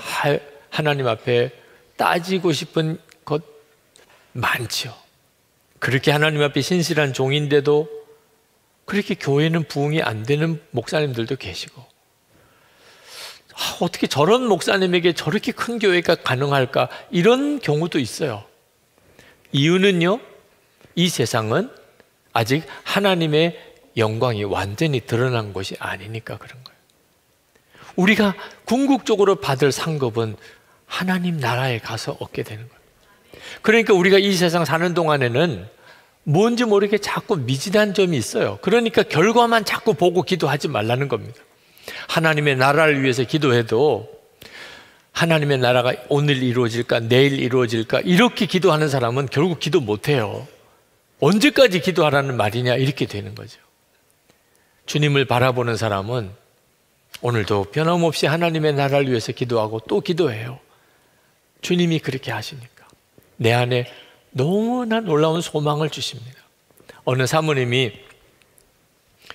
하나님 앞에 따지고 싶은 것 많죠. 그렇게 하나님 앞에 신실한 종인데도 그렇게 교회는 부흥이 안 되는 목사님들도 계시고, 어떻게 저런 목사님에게 저렇게 큰 교회가 가능할까? 이런 경우도 있어요. 이유는요, 이 세상은 아직 하나님의 영광이 완전히 드러난 것이 아니니까 그런 거예요. 우리가 궁극적으로 받을 상급은 하나님 나라에 가서 얻게 되는 거예요. 그러니까 우리가 이 세상 사는 동안에는 뭔지 모르게 자꾸 미진한 점이 있어요. 그러니까 결과만 자꾸 보고 기도하지 말라는 겁니다. 하나님의 나라를 위해서 기도해도 하나님의 나라가 오늘 이루어질까 내일 이루어질까 이렇게 기도하는 사람은 결국 기도 못해요. 언제까지 기도하라는 말이냐 이렇게 되는 거죠. 주님을 바라보는 사람은 오늘도 변함없이 하나님의 나라를 위해서 기도하고 또 기도해요. 주님이 그렇게 하시니까 내 안에 너무나 놀라운 소망을 주십니다. 어느 사모님이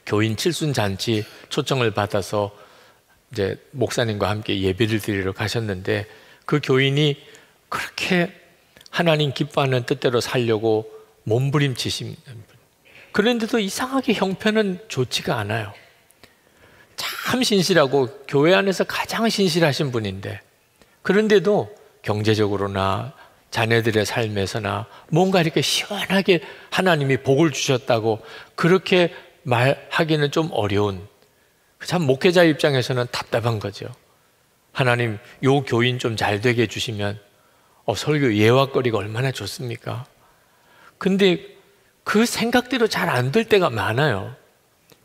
교인 칠순잔치 초청을 받아서 이제 목사님과 함께 예배를 드리러 가셨는데 그 교인이 그렇게 하나님 기뻐하는 뜻대로 살려고 몸부림치시는 분. 그런데도 이상하게 형편은 좋지가 않아요. 참 신실하고 교회 안에서 가장 신실하신 분인데 그런데도 경제적으로나 자녀들의 삶에서나 뭔가 이렇게 시원하게 하나님이 복을 주셨다고 그렇게 말하기는 좀 어려운, 참 목회자 입장에서는 답답한 거죠. 하나님 요 교인 좀 잘 되게 해주시면 설교 예화거리가 얼마나 좋습니까? 근데 그 생각대로 잘 안 될 때가 많아요.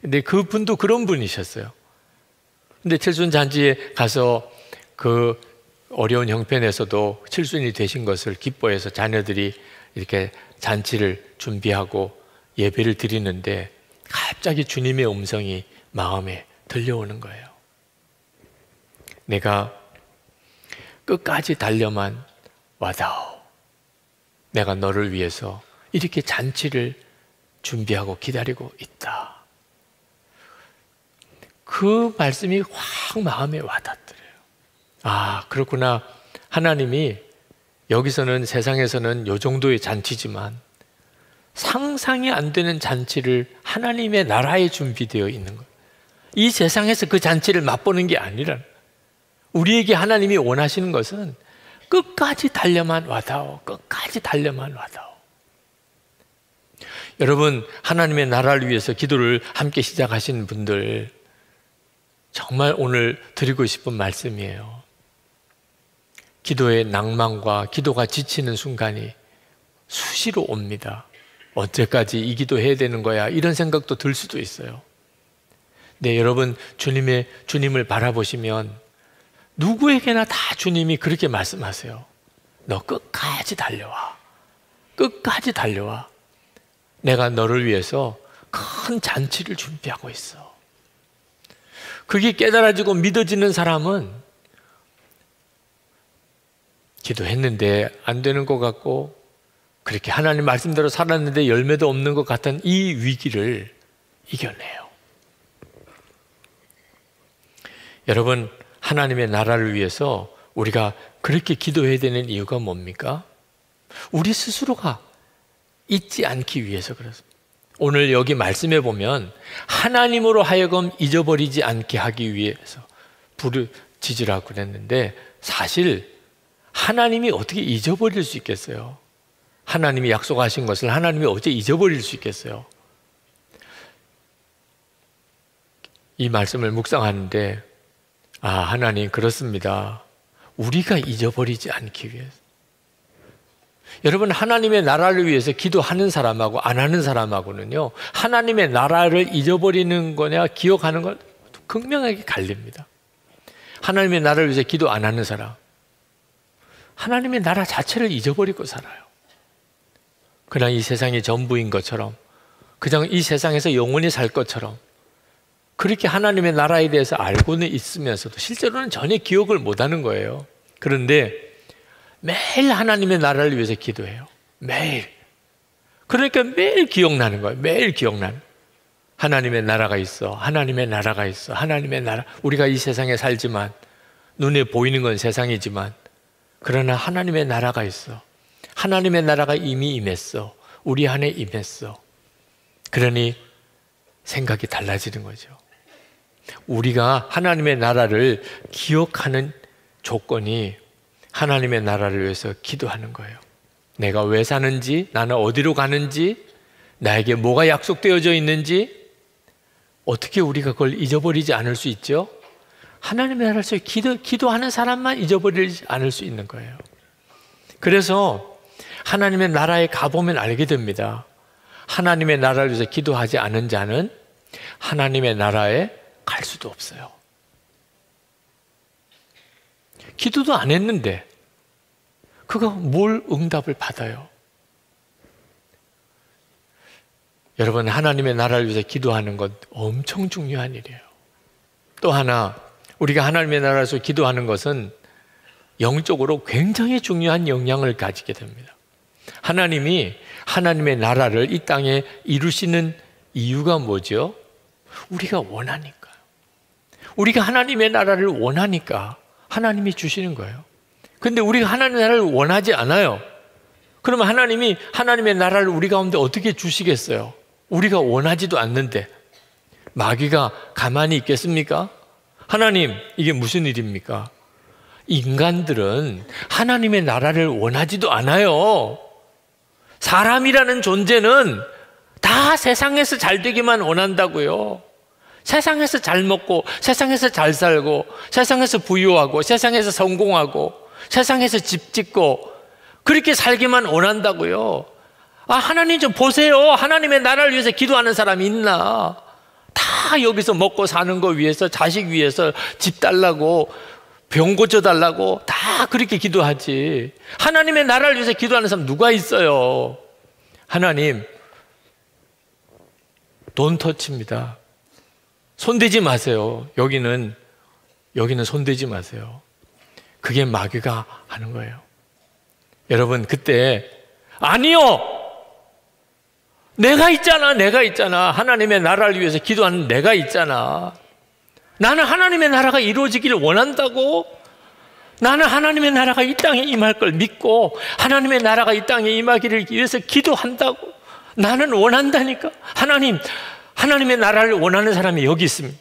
근데 그분도 그런 분이셨어요. 근데 칠순잔치에 가서 그 어려운 형편에서도 칠순이 되신 것을 기뻐해서 자녀들이 이렇게 잔치를 준비하고 예배를 드리는데 갑자기 주님의 음성이 마음에 들려오는 거예요. 내가 끝까지 달려만 와다오. 내가 너를 위해서 이렇게 잔치를 준비하고 기다리고 있다. 그 말씀이 확 마음에 와닿더래요. 아, 그렇구나. 하나님이 여기서는 세상에서는 요 정도의 잔치지만 상상이 안 되는 잔치를 하나님의 나라에 준비되어 있는 거예요. 이 세상에서 그 잔치를 맛보는 게 아니라 우리에게 하나님이 원하시는 것은 끝까지 달려만 와다오. 끝까지 달려만 와다오. 여러분, 하나님의 나라를 위해서 기도를 함께 시작하신 분들, 정말 오늘 드리고 싶은 말씀이에요. 기도의 낭만과 기도가 지치는 순간이 수시로 옵니다. 언제까지 이 기도 해야 되는 거야? 이런 생각도 들 수도 있어요. 네, 여러분, 주님을 바라보시면 누구에게나 다 주님이 그렇게 말씀하세요. 너 끝까지 달려와. 끝까지 달려와. 내가 너를 위해서 큰 잔치를 준비하고 있어. 그게 깨달아지고 믿어지는 사람은 기도했는데 안 되는 것 같고 그렇게 하나님 말씀대로 살았는데 열매도 없는 것 같은 이 위기를 이겨내요. 여러분, 하나님의 나라를 위해서 우리가 그렇게 기도해야 되는 이유가 뭡니까? 우리 스스로가 잊지 않기 위해서 그렇습니다. 오늘 여기 말씀해 보면 하나님으로 하여금 잊어버리지 않게 하기 위해서 부르짖으라고 그랬는데 사실 하나님이 어떻게 잊어버릴 수 있겠어요? 하나님이 약속하신 것을 하나님이 어째 잊어버릴 수 있겠어요? 이 말씀을 묵상하는데 하나님 그렇습니다. 우리가 잊어버리지 않기 위해서. 여러분, 하나님의 나라를 위해서 기도하는 사람하고 안 하는 사람하고는요, 하나님의 나라를 잊어버리는 거냐 기억하는 건 극명하게 갈립니다. 하나님의 나라를 위해서 기도 안 하는 사람, 하나님의 나라 자체를 잊어버리고 살아요. 그냥 이 세상이 전부인 것처럼, 그냥 이 세상에서 영원히 살 것처럼 그렇게 하나님의 나라에 대해서 알고는 있으면서도 실제로는 전혀 기억을 못하는 거예요. 그런데 매일 하나님의 나라를 위해서 기도해요. 매일. 그러니까 매일 기억나는 거예요. 매일 기억나는. 하나님의 나라가 있어. 하나님의 나라가 있어. 하나님의 나라. 우리가 이 세상에 살지만 눈에 보이는 건 세상이지만 그러나 하나님의 나라가 있어. 하나님의 나라가 이미 임했어. 우리 안에 임했어. 그러니 생각이 달라지는 거죠. 우리가 하나님의 나라를 기억하는 조건이 하나님의 나라를 위해서 기도하는 거예요. 내가 왜 사는지, 나는 어디로 가는지, 나에게 뭐가 약속되어져 있는지 어떻게 우리가 그걸 잊어버리지 않을 수 있죠? 하나님의 나라에서 기도하는 사람만 잊어버리지 않을 수 있는 거예요. 그래서 하나님의 나라에 가보면 알게 됩니다. 하나님의 나라를 위해서 기도하지 않은 자는 하나님의 나라에 갈 수도 없어요. 기도도 안 했는데 그가 뭘 응답을 받아요? 여러분, 하나님의 나라를 위해서 기도하는 것 엄청 중요한 일이에요. 또 하나, 우리가 하나님의 나라에서 기도하는 것은 영적으로 굉장히 중요한 영향을 가지게 됩니다. 하나님이 하나님의 나라를 이 땅에 이루시는 이유가 뭐죠? 우리가 원하니까요. 우리가 하나님의 나라를 원하니까 하나님이 주시는 거예요. 근데 우리가 하나님의 나라를 원하지 않아요. 그러면 하나님이 하나님의 나라를 우리 가운데 어떻게 주시겠어요? 우리가 원하지도 않는데 마귀가 가만히 있겠습니까? 하나님, 이게 무슨 일입니까? 인간들은 하나님의 나라를 원하지도 않아요. 사람이라는 존재는 다 세상에서 잘 되기만 원한다고요. 세상에서 잘 먹고, 세상에서 잘 살고, 세상에서 부유하고, 세상에서 성공하고, 세상에서 집 짓고 그렇게 살기만 원한다고요. 하나님 좀 보세요. 하나님의 나라를 위해서 기도하는 사람이 있나? 다 여기서 먹고 사는 거 위해서, 자식 위해서, 집 달라고, 병 고쳐달라고 다 그렇게 기도하지. 하나님의 나라를 위해서 기도하는 사람 누가 있어요? 하나님, 돈터치입니다. 손대지 마세요. 여기는 손대지 마세요. 그게 마귀가 하는 거예요. 여러분, 그때 아니요, 내가 있잖아. 하나님의 나라를 위해서 기도하는 내가 있잖아. 나는 하나님의 나라가 이루어지기를 원한다고. 나는 하나님의 나라가 이 땅에 임할 걸 믿고 하나님의 나라가 이 땅에 임하기를 위해서 기도한다고. 나는 원한다니까. 하나님의 나라를 원하는 사람이 여기 있습니다.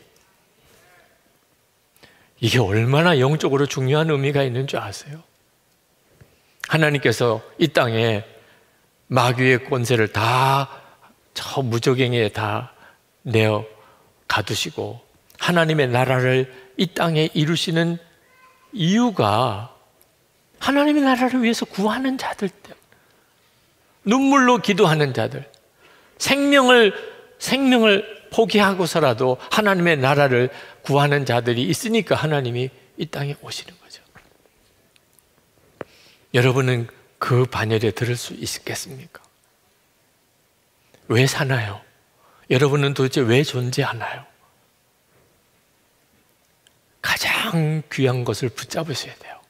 이게 얼마나 영적으로 중요한 의미가 있는 줄 아세요? 하나님께서 이 땅에 마귀의 권세를 다 저 무저갱이에 다 내어 가두시고 하나님의 나라를 이 땅에 이루시는 이유가 하나님의 나라를 위해서 구하는 자들 때문에, 눈물로 기도하는 자들, 생명을 포기하고서라도 하나님의 나라를 구하는 자들이 있으니까 하나님이 이 땅에 오시는 거죠. 여러분은 그 반열에 들을 수 있겠습니까? 왜 사나요? 여러분은 도대체 왜 존재하나요? 가장 귀한 것을 붙잡으셔야 돼요.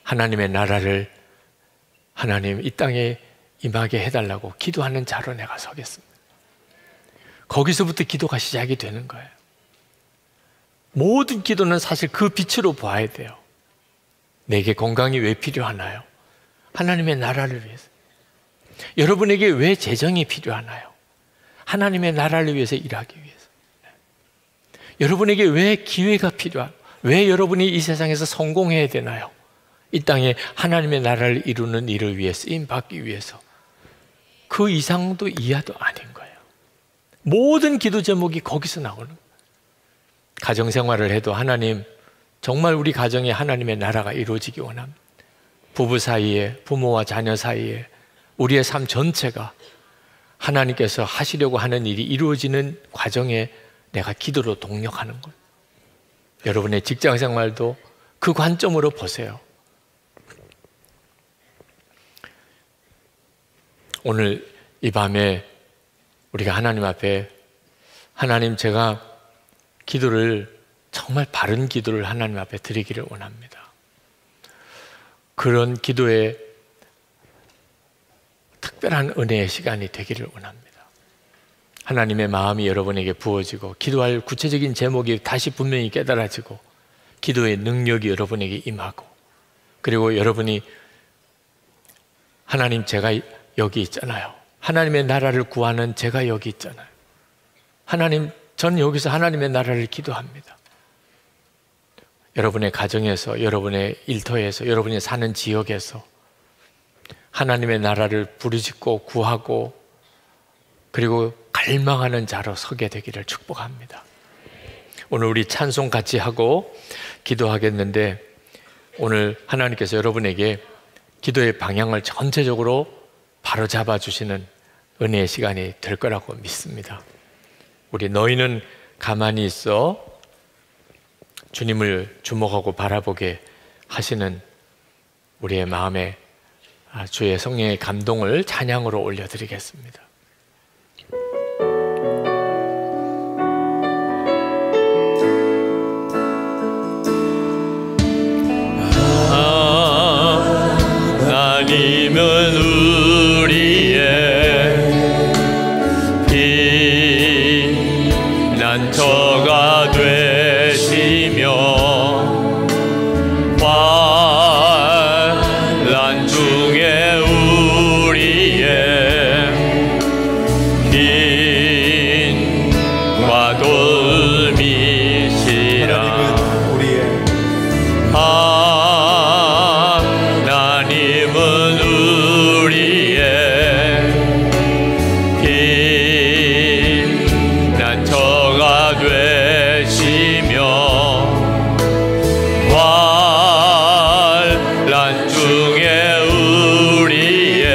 하나님의 나라를 하나님 이 땅에 임하게 해달라고 기도하는 자로 내가 서겠습니다. 거기서부터 기도가 시작이 되는 거예요. 모든 기도는 사실 그 빛으로 봐야 돼요. 내게 건강이 왜 필요하나요? 하나님의 나라를 위해서. 여러분에게 왜 재정이 필요하나요? 하나님의 나라를 위해서 일하기 위해서. 여러분에게 왜 기회가 필요하나요? 왜 여러분이 이 세상에서 성공해야 되나요? 이 땅에 하나님의 나라를 이루는 일을 위해 쓰임받기 위해서. 그 이상도 이하도 아닌 거예요. 모든 기도 제목이 거기서 나오는 거예요. 가정생활을 해도 하나님, 정말 우리 가정에 하나님의 나라가 이루어지기 원합니다. 부부 사이에, 부모와 자녀 사이에, 우리의 삶 전체가 하나님께서 하시려고 하는 일이 이루어지는 과정에 내가 기도로 동력하는 것. 여러분의 직장생활도 그 관점으로 보세요. 오늘 이 밤에 우리가 하나님 앞에, 하나님, 제가 기도를, 정말 바른 기도를 하나님 앞에 드리기를 원합니다. 그런 기도에 특별한 은혜의 시간이 되기를 원합니다. 하나님의 마음이 여러분에게 부어지고 기도할 구체적인 제목이 다시 분명히 깨달아지고 기도의 능력이 여러분에게 임하고, 그리고 여러분이 하나님, 제가 여기 있잖아요. 하나님의 나라를 구하는 제가 여기 있잖아요. 하나님, 저는 여기서 하나님의 나라를 기도합니다. 여러분의 가정에서, 여러분의 일터에서, 여러분이 사는 지역에서 하나님의 나라를 부르짖고 구하고 그리고 갈망하는 자로 서게 되기를 축복합니다. 오늘 우리 찬송 같이 하고 기도하겠는데, 오늘 하나님께서 여러분에게 기도의 방향을 전체적으로 바로잡아 주시는 은혜의 시간이 될 거라고 믿습니다. 우리 너희는 가만히 있어 주님을 주목하고 바라보게 하시는 우리의 마음에 주의 성령의 감동을 찬양으로 올려드리겠습니다. 하나님은 우리의 피난처가 되시며 환난 중에 우리의 힘과 돌미시라. 하나님은 우리의 피난처가 되시며 환난 중에 우리의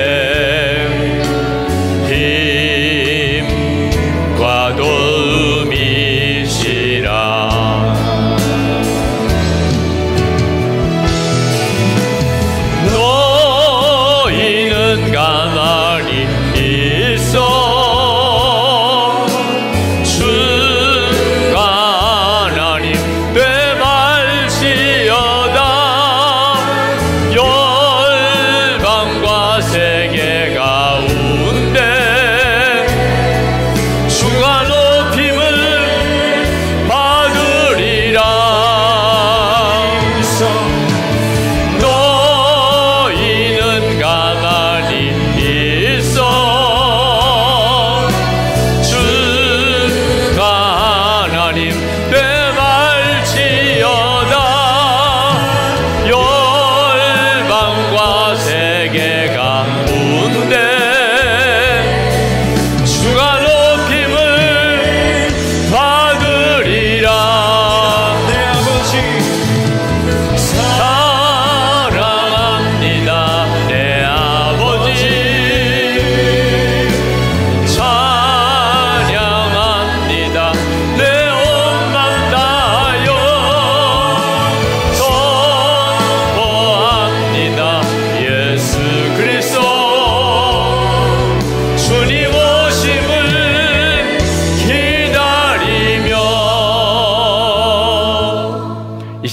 힘과 도움이시라. 너희는 가만히 있어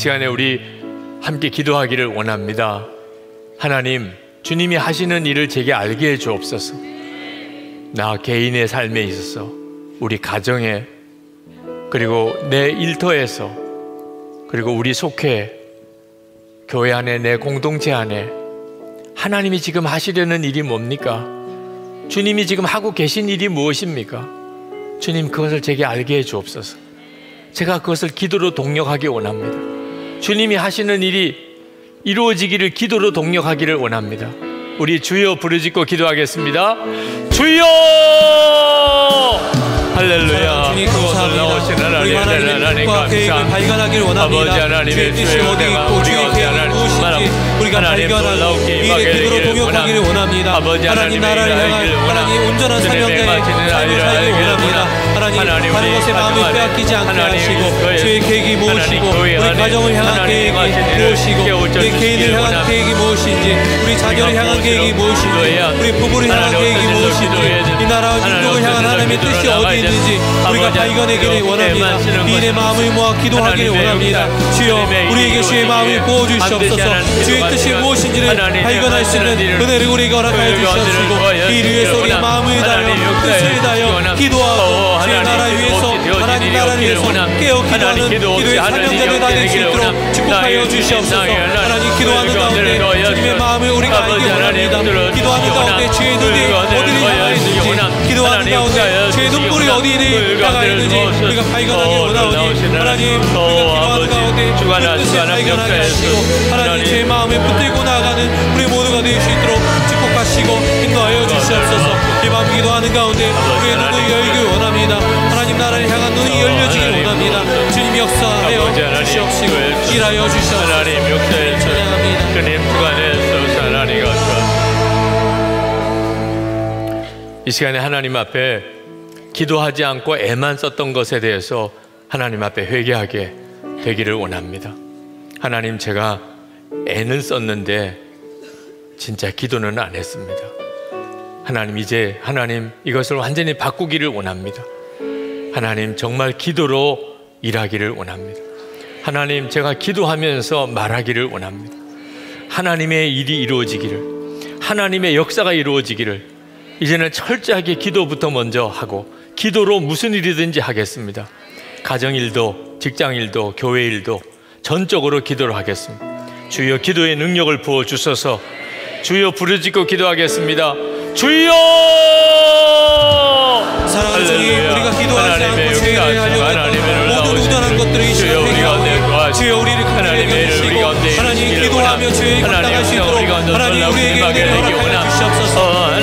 시간에 우리 함께 기도하기를 원합니다. 하나님, 주님이 하시는 일을 제게 알게 해 주옵소서. 나 개인의 삶에 있어서, 우리 가정에, 그리고 내 일터에서, 그리고 우리 속회, 교회 안에, 내 공동체 안에 하나님이 지금 하시려는 일이 뭡니까? 주님이 지금 하고 계신 일이 무엇입니까? 주님, 그것을 제게 알게 해 주옵소서. 제가 그것을 기도로 동력하기 원합니다. 주님이 하시는 일이 이루어지기를 기도로 동력하기를 원합니다. 우리 주여 부르짖고 기도하겠습니다. 주여! 할렐루야. 주님 감사합니다. 우리 하나님의 뜻과 계획을 발견하기를 원합니다. 아버지 하나님의 주의 뜻이 어디 있고 주의 계획은 무엇인지 우리가 발견하고 미래 기도로 동역하기를 원합니다. 하나님 나라를 향한 하나님 온전한 사명자의 삶을 살기 원합니다. 하나님 다른 것에 마음을 빼앗기지 않게 하시고 주의 계획이 무엇이고 우리 가정을 향한 계획이 무엇이고 우리 개인을 향한 계획이 무엇인지 우리 자녀를 향한 계획이 무엇인지 우리 부부를 향한 계획이 무엇인지 이 나라와 민족을 향한 하나님의 뜻이 어디 있는지 우리가 발견하기를 원합니다. 미인의 마음을 모아 기도하기를 원합니다. 주여 우리에게 주의 마음을 부어주시옵소서. 주의 뜻이 무엇인지를 발견할 수 있는 은혜를 우리에게 허락하여 주시옵시고 이 위해서 우리의 마음을 다하여 뜻을 다하여 기도하고 주의 나라 위해서 하나님 나라를 위해서 깨어 기도하는 기도의 사명자들 다 될 수 있도록 축복하여 주시옵소서. 하나님 기도하는 가운데 주님의 마음을 우리가 알기 원합니다. 기도하는 가운데 주의 눈이 어디를 향하여 있는지 기도하는 가운데 주의 눈물이 어디를 향하여 있는지 우리가 발견하기 원하오니 하나님 우리가 기도하는 가운데 그 뜻을 발견하게 하시고 하나님 주의 마음을 붙들고 나아가는 우리 모두가 될 수 있도록 축복하시고 인도하여 주시옵소서. 이 밤 기도하는 가운데 우리의 눈을 열기 원합니다. 하나님 나라를 향한 눈이 열려지길 원합니다. 주님 역사하여 주시옵시고 일하여 주시옵소서. 하나님 역사에 찬양합니다. 주님 주관에서 하나님 같아. 이 시간에 하나님 앞에 기도하지 않고 애만 썼던 것에 대해서 하나님 앞에 회개하게 되기를 원합니다. 하나님, 제가 애는 썼는데 진짜 기도는 안 했습니다. 하나님, 이제 하나님 이것을 완전히 바꾸기를 원합니다. 하나님, 정말 기도로 일하기를 원합니다. 하나님, 제가 기도하면서 말하기를 원합니다. 하나님의 일이 이루어지기를, 하나님의 역사가 이루어지기를 이제는 철저하게 기도부터 먼저 하고 기도로 무슨 일이든지 하겠습니다. 가정일도, 직장일도, 교회일도 전적으로 기도로 하겠습니다. 주여 기도의 능력을 부어주셔서 주여 부르짖고 기도하겠습니다. 주여! 사랑하는 주님, 우리가 기도하지 않고 죄를 하려고 모든 우둔한 것들을 이 시간에 회개하고 주여 우리를 긍휼히 여기시고 하나님 기도하며 죄에 감당할 수 있도록 하나님 우리에게 은혜를 허락하여 주시옵소서.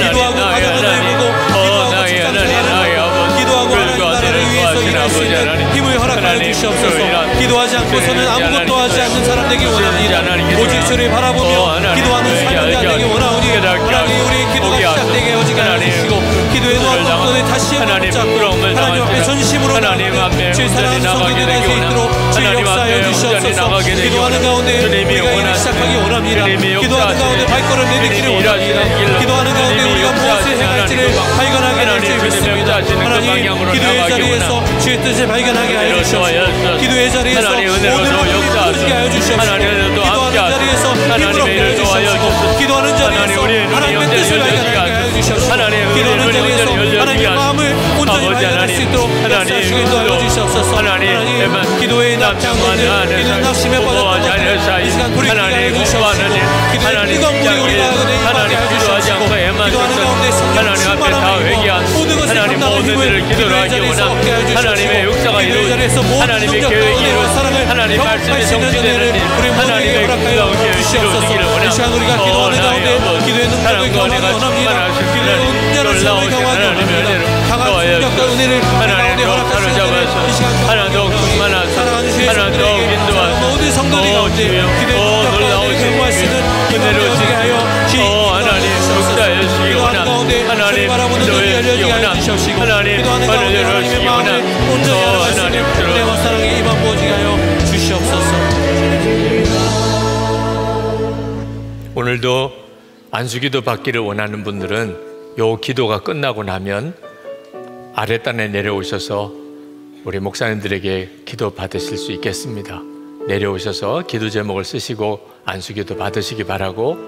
기도하고 가정을 돌보고 기도하고 직장생활을 기도하고 하나님 나라를 위해서 일할 수 있는 힘을 허락하여 주시옵소서. 기도하지 않고서는 아무것도 하지 않는 사람 되기 원합니다. 오직 주를 바라보며 기도하는 사명자 되기 원하오니 하나님 우리의 기도가 시작되게 하시게 하시고 기도의 놓았던 것을 다시 한번 붙잡고 하나님 앞에 전심으로 나아가는 주의 사랑하는 성도들 될 수 있도록 주의 역사하여 주시옵소서. 기도하는 가운데 우리가 일을 시작하기 원합니다. 기도하는 가운데 발걸음 내딛기를 원합니다. 기도하는 가운데 우리가 무엇을 행할지를 발견하게 될 줄 믿습니다. 하나님 기도의 자리에서 주의 뜻을 발견하게 하여 주시옵소서. 기도의 자리에서 모든 것을 부르게 하여 주시옵소서. 기도하는 자리에서 힘을 얻게 하여 주시옵소서. 기도하는 자리에서 하나님의 뜻을 발견하게 하여 주시옵소서. 기도하는 자리에서 하나님의 마음을 온전히 발견할 수 있도록 역사하시고 인도하여 주시옵소서. 하나님 기도의 낙장들 기도 낙심에 빠졌던 것들 이 시간 돌이키게 하여 주시옵소서. 기도의 뜨거운 물이 우리가 임하게 하여 주시옵시고 기도하는 가운데 성령 충만함을 모든 것을 감당하는 힘을 기도의 자리에서 얻게 하여 주시옵시고 기도의 자리에서 모든 능력과 은혜와 사랑을 경험할 수 있는 은혜를 우리 모두에게 허락하여 주시옵소서. 이 시간 우리가 기도하는 가운데 기도의 능력을 경험하기 원합니다. 기도의 온전한 삶을 경험하기 원합니다. 강한 능력과 은혜를 가운데 허락하시는 은혜를 이 시간 경험하기 원합니다. 사랑하는 주의 성도들에게 모든 성도들 가운데 기도의 능력과 은혜를 경험할 수 있는 은혜를 얻게 하여 주시옵소서. 기도하는 가운데 주를 바라보는 눈이 열려지게 하여 주시옵시고 기도하는 가운데 하나님의 마음을 온전히 알아가시는 은혜와 사랑의 임함 부어지게 하여 주시옵소서. 오늘도 안수기도 받기를 원하는 분들은 요 기도가 끝나고 나면 아랫단에 내려오셔서 우리 목사님들에게 기도 받으실 수 있겠습니다. 내려오셔서 기도 제목을 쓰시고 안수기도 받으시기 바라고,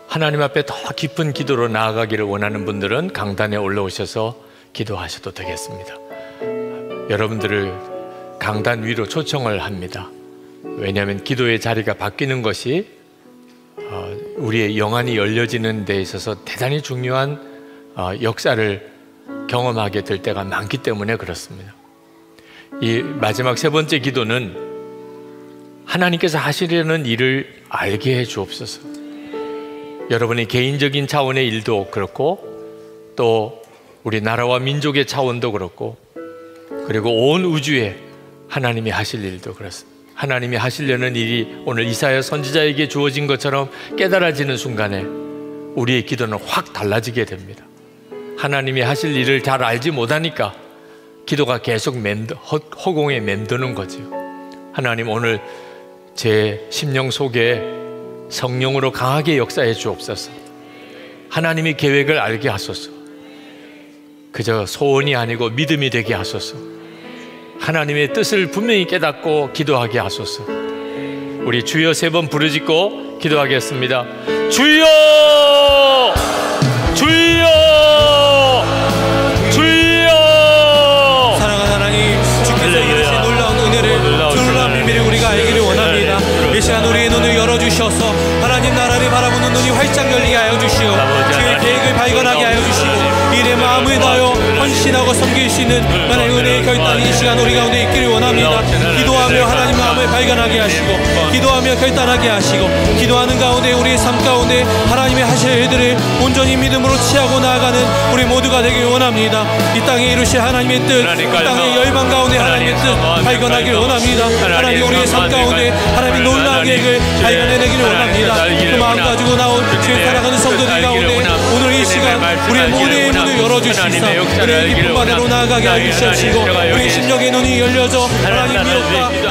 하나님 앞에 더 깊은 기도로 나아가기를 원하는 분들은 강단에 올라오셔서 기도하셔도 되겠습니다. 여러분들을 강단 위로 초청을 합니다. 왜냐하면 기도의 자리가 바뀌는 것이 우리의 영안이 열려지는 데 있어서 대단히 중요한 역사를 경험하게 될 때가 많기 때문에 그렇습니다. 이 마지막 세 번째 기도는 하나님께서 하시려는 일을 알게 해 주옵소서. 여러분의 개인적인 차원의 일도 그렇고, 또 우리 나라와 민족의 차원도 그렇고, 그리고 온 우주에 하나님이 하실 일도 그렇습니다. 하나님이 하시려는 일이 오늘 이사야 선지자에게 주어진 것처럼 깨달아지는 순간에 우리의 기도는 확 달라지게 됩니다. 하나님이 하실 일을 잘 알지 못하니까 기도가 계속 허공에 맴도는 거죠. 하나님, 오늘 제 심령 속에 성령으로 강하게 역사해 주옵소서. 하나님의 계획을 알게 하소서. 그저 소원이 아니고 믿음이 되게 하소서. 하나님의 뜻을 분명히 깨닫고 기도하게 하소서. 우리 주여 세 번 부르짖고 기도하겠습니다. 주여! 주여! 주여! 사랑하는 하나님, 주께서 이루신 놀라운 은혜를, 놀라운 비밀을 우리가 알기를 원합니다. 이 시간 우리의 눈을 열어주셔서 하나님 나라를 바라보는 눈이 활짝 열리게 하여 주시고, 주의 계획을 발견하게 하여 주시고, 일에 마음을 다하여 헌신하고 섬길 수 있는 하나님의 은혜의 결단이 이 시간 우리 가운데 있기를 원합니다. 기도하며 하나님 마음을 발견하게 하시고, 기도하며 결단하게 하시고, 기도하는 가운데 우리의 삶 가운데 하나님의 하실 일들을 온전히 믿음으로 취하고 나아가는 우리 모두가 되길 원합니다. 이 땅에 이루실 하나님의 뜻, 이 땅의 열방 가운데 하나님의 뜻 발견하길 원합니다. 하나님 우리의 삶 가운데 하나님의 놀라운 계획을 발견해내기를 원합니다. 그 마음 가지고 나온 주의 사랑하는 성도들 가운데 오늘 이 시간 우리의 모두의 문을 열어주시사 은혜의 깊은 바다로 나아가게 하여 주시옵시고, 우리 심령의 눈이 열려져 하나님 미혹과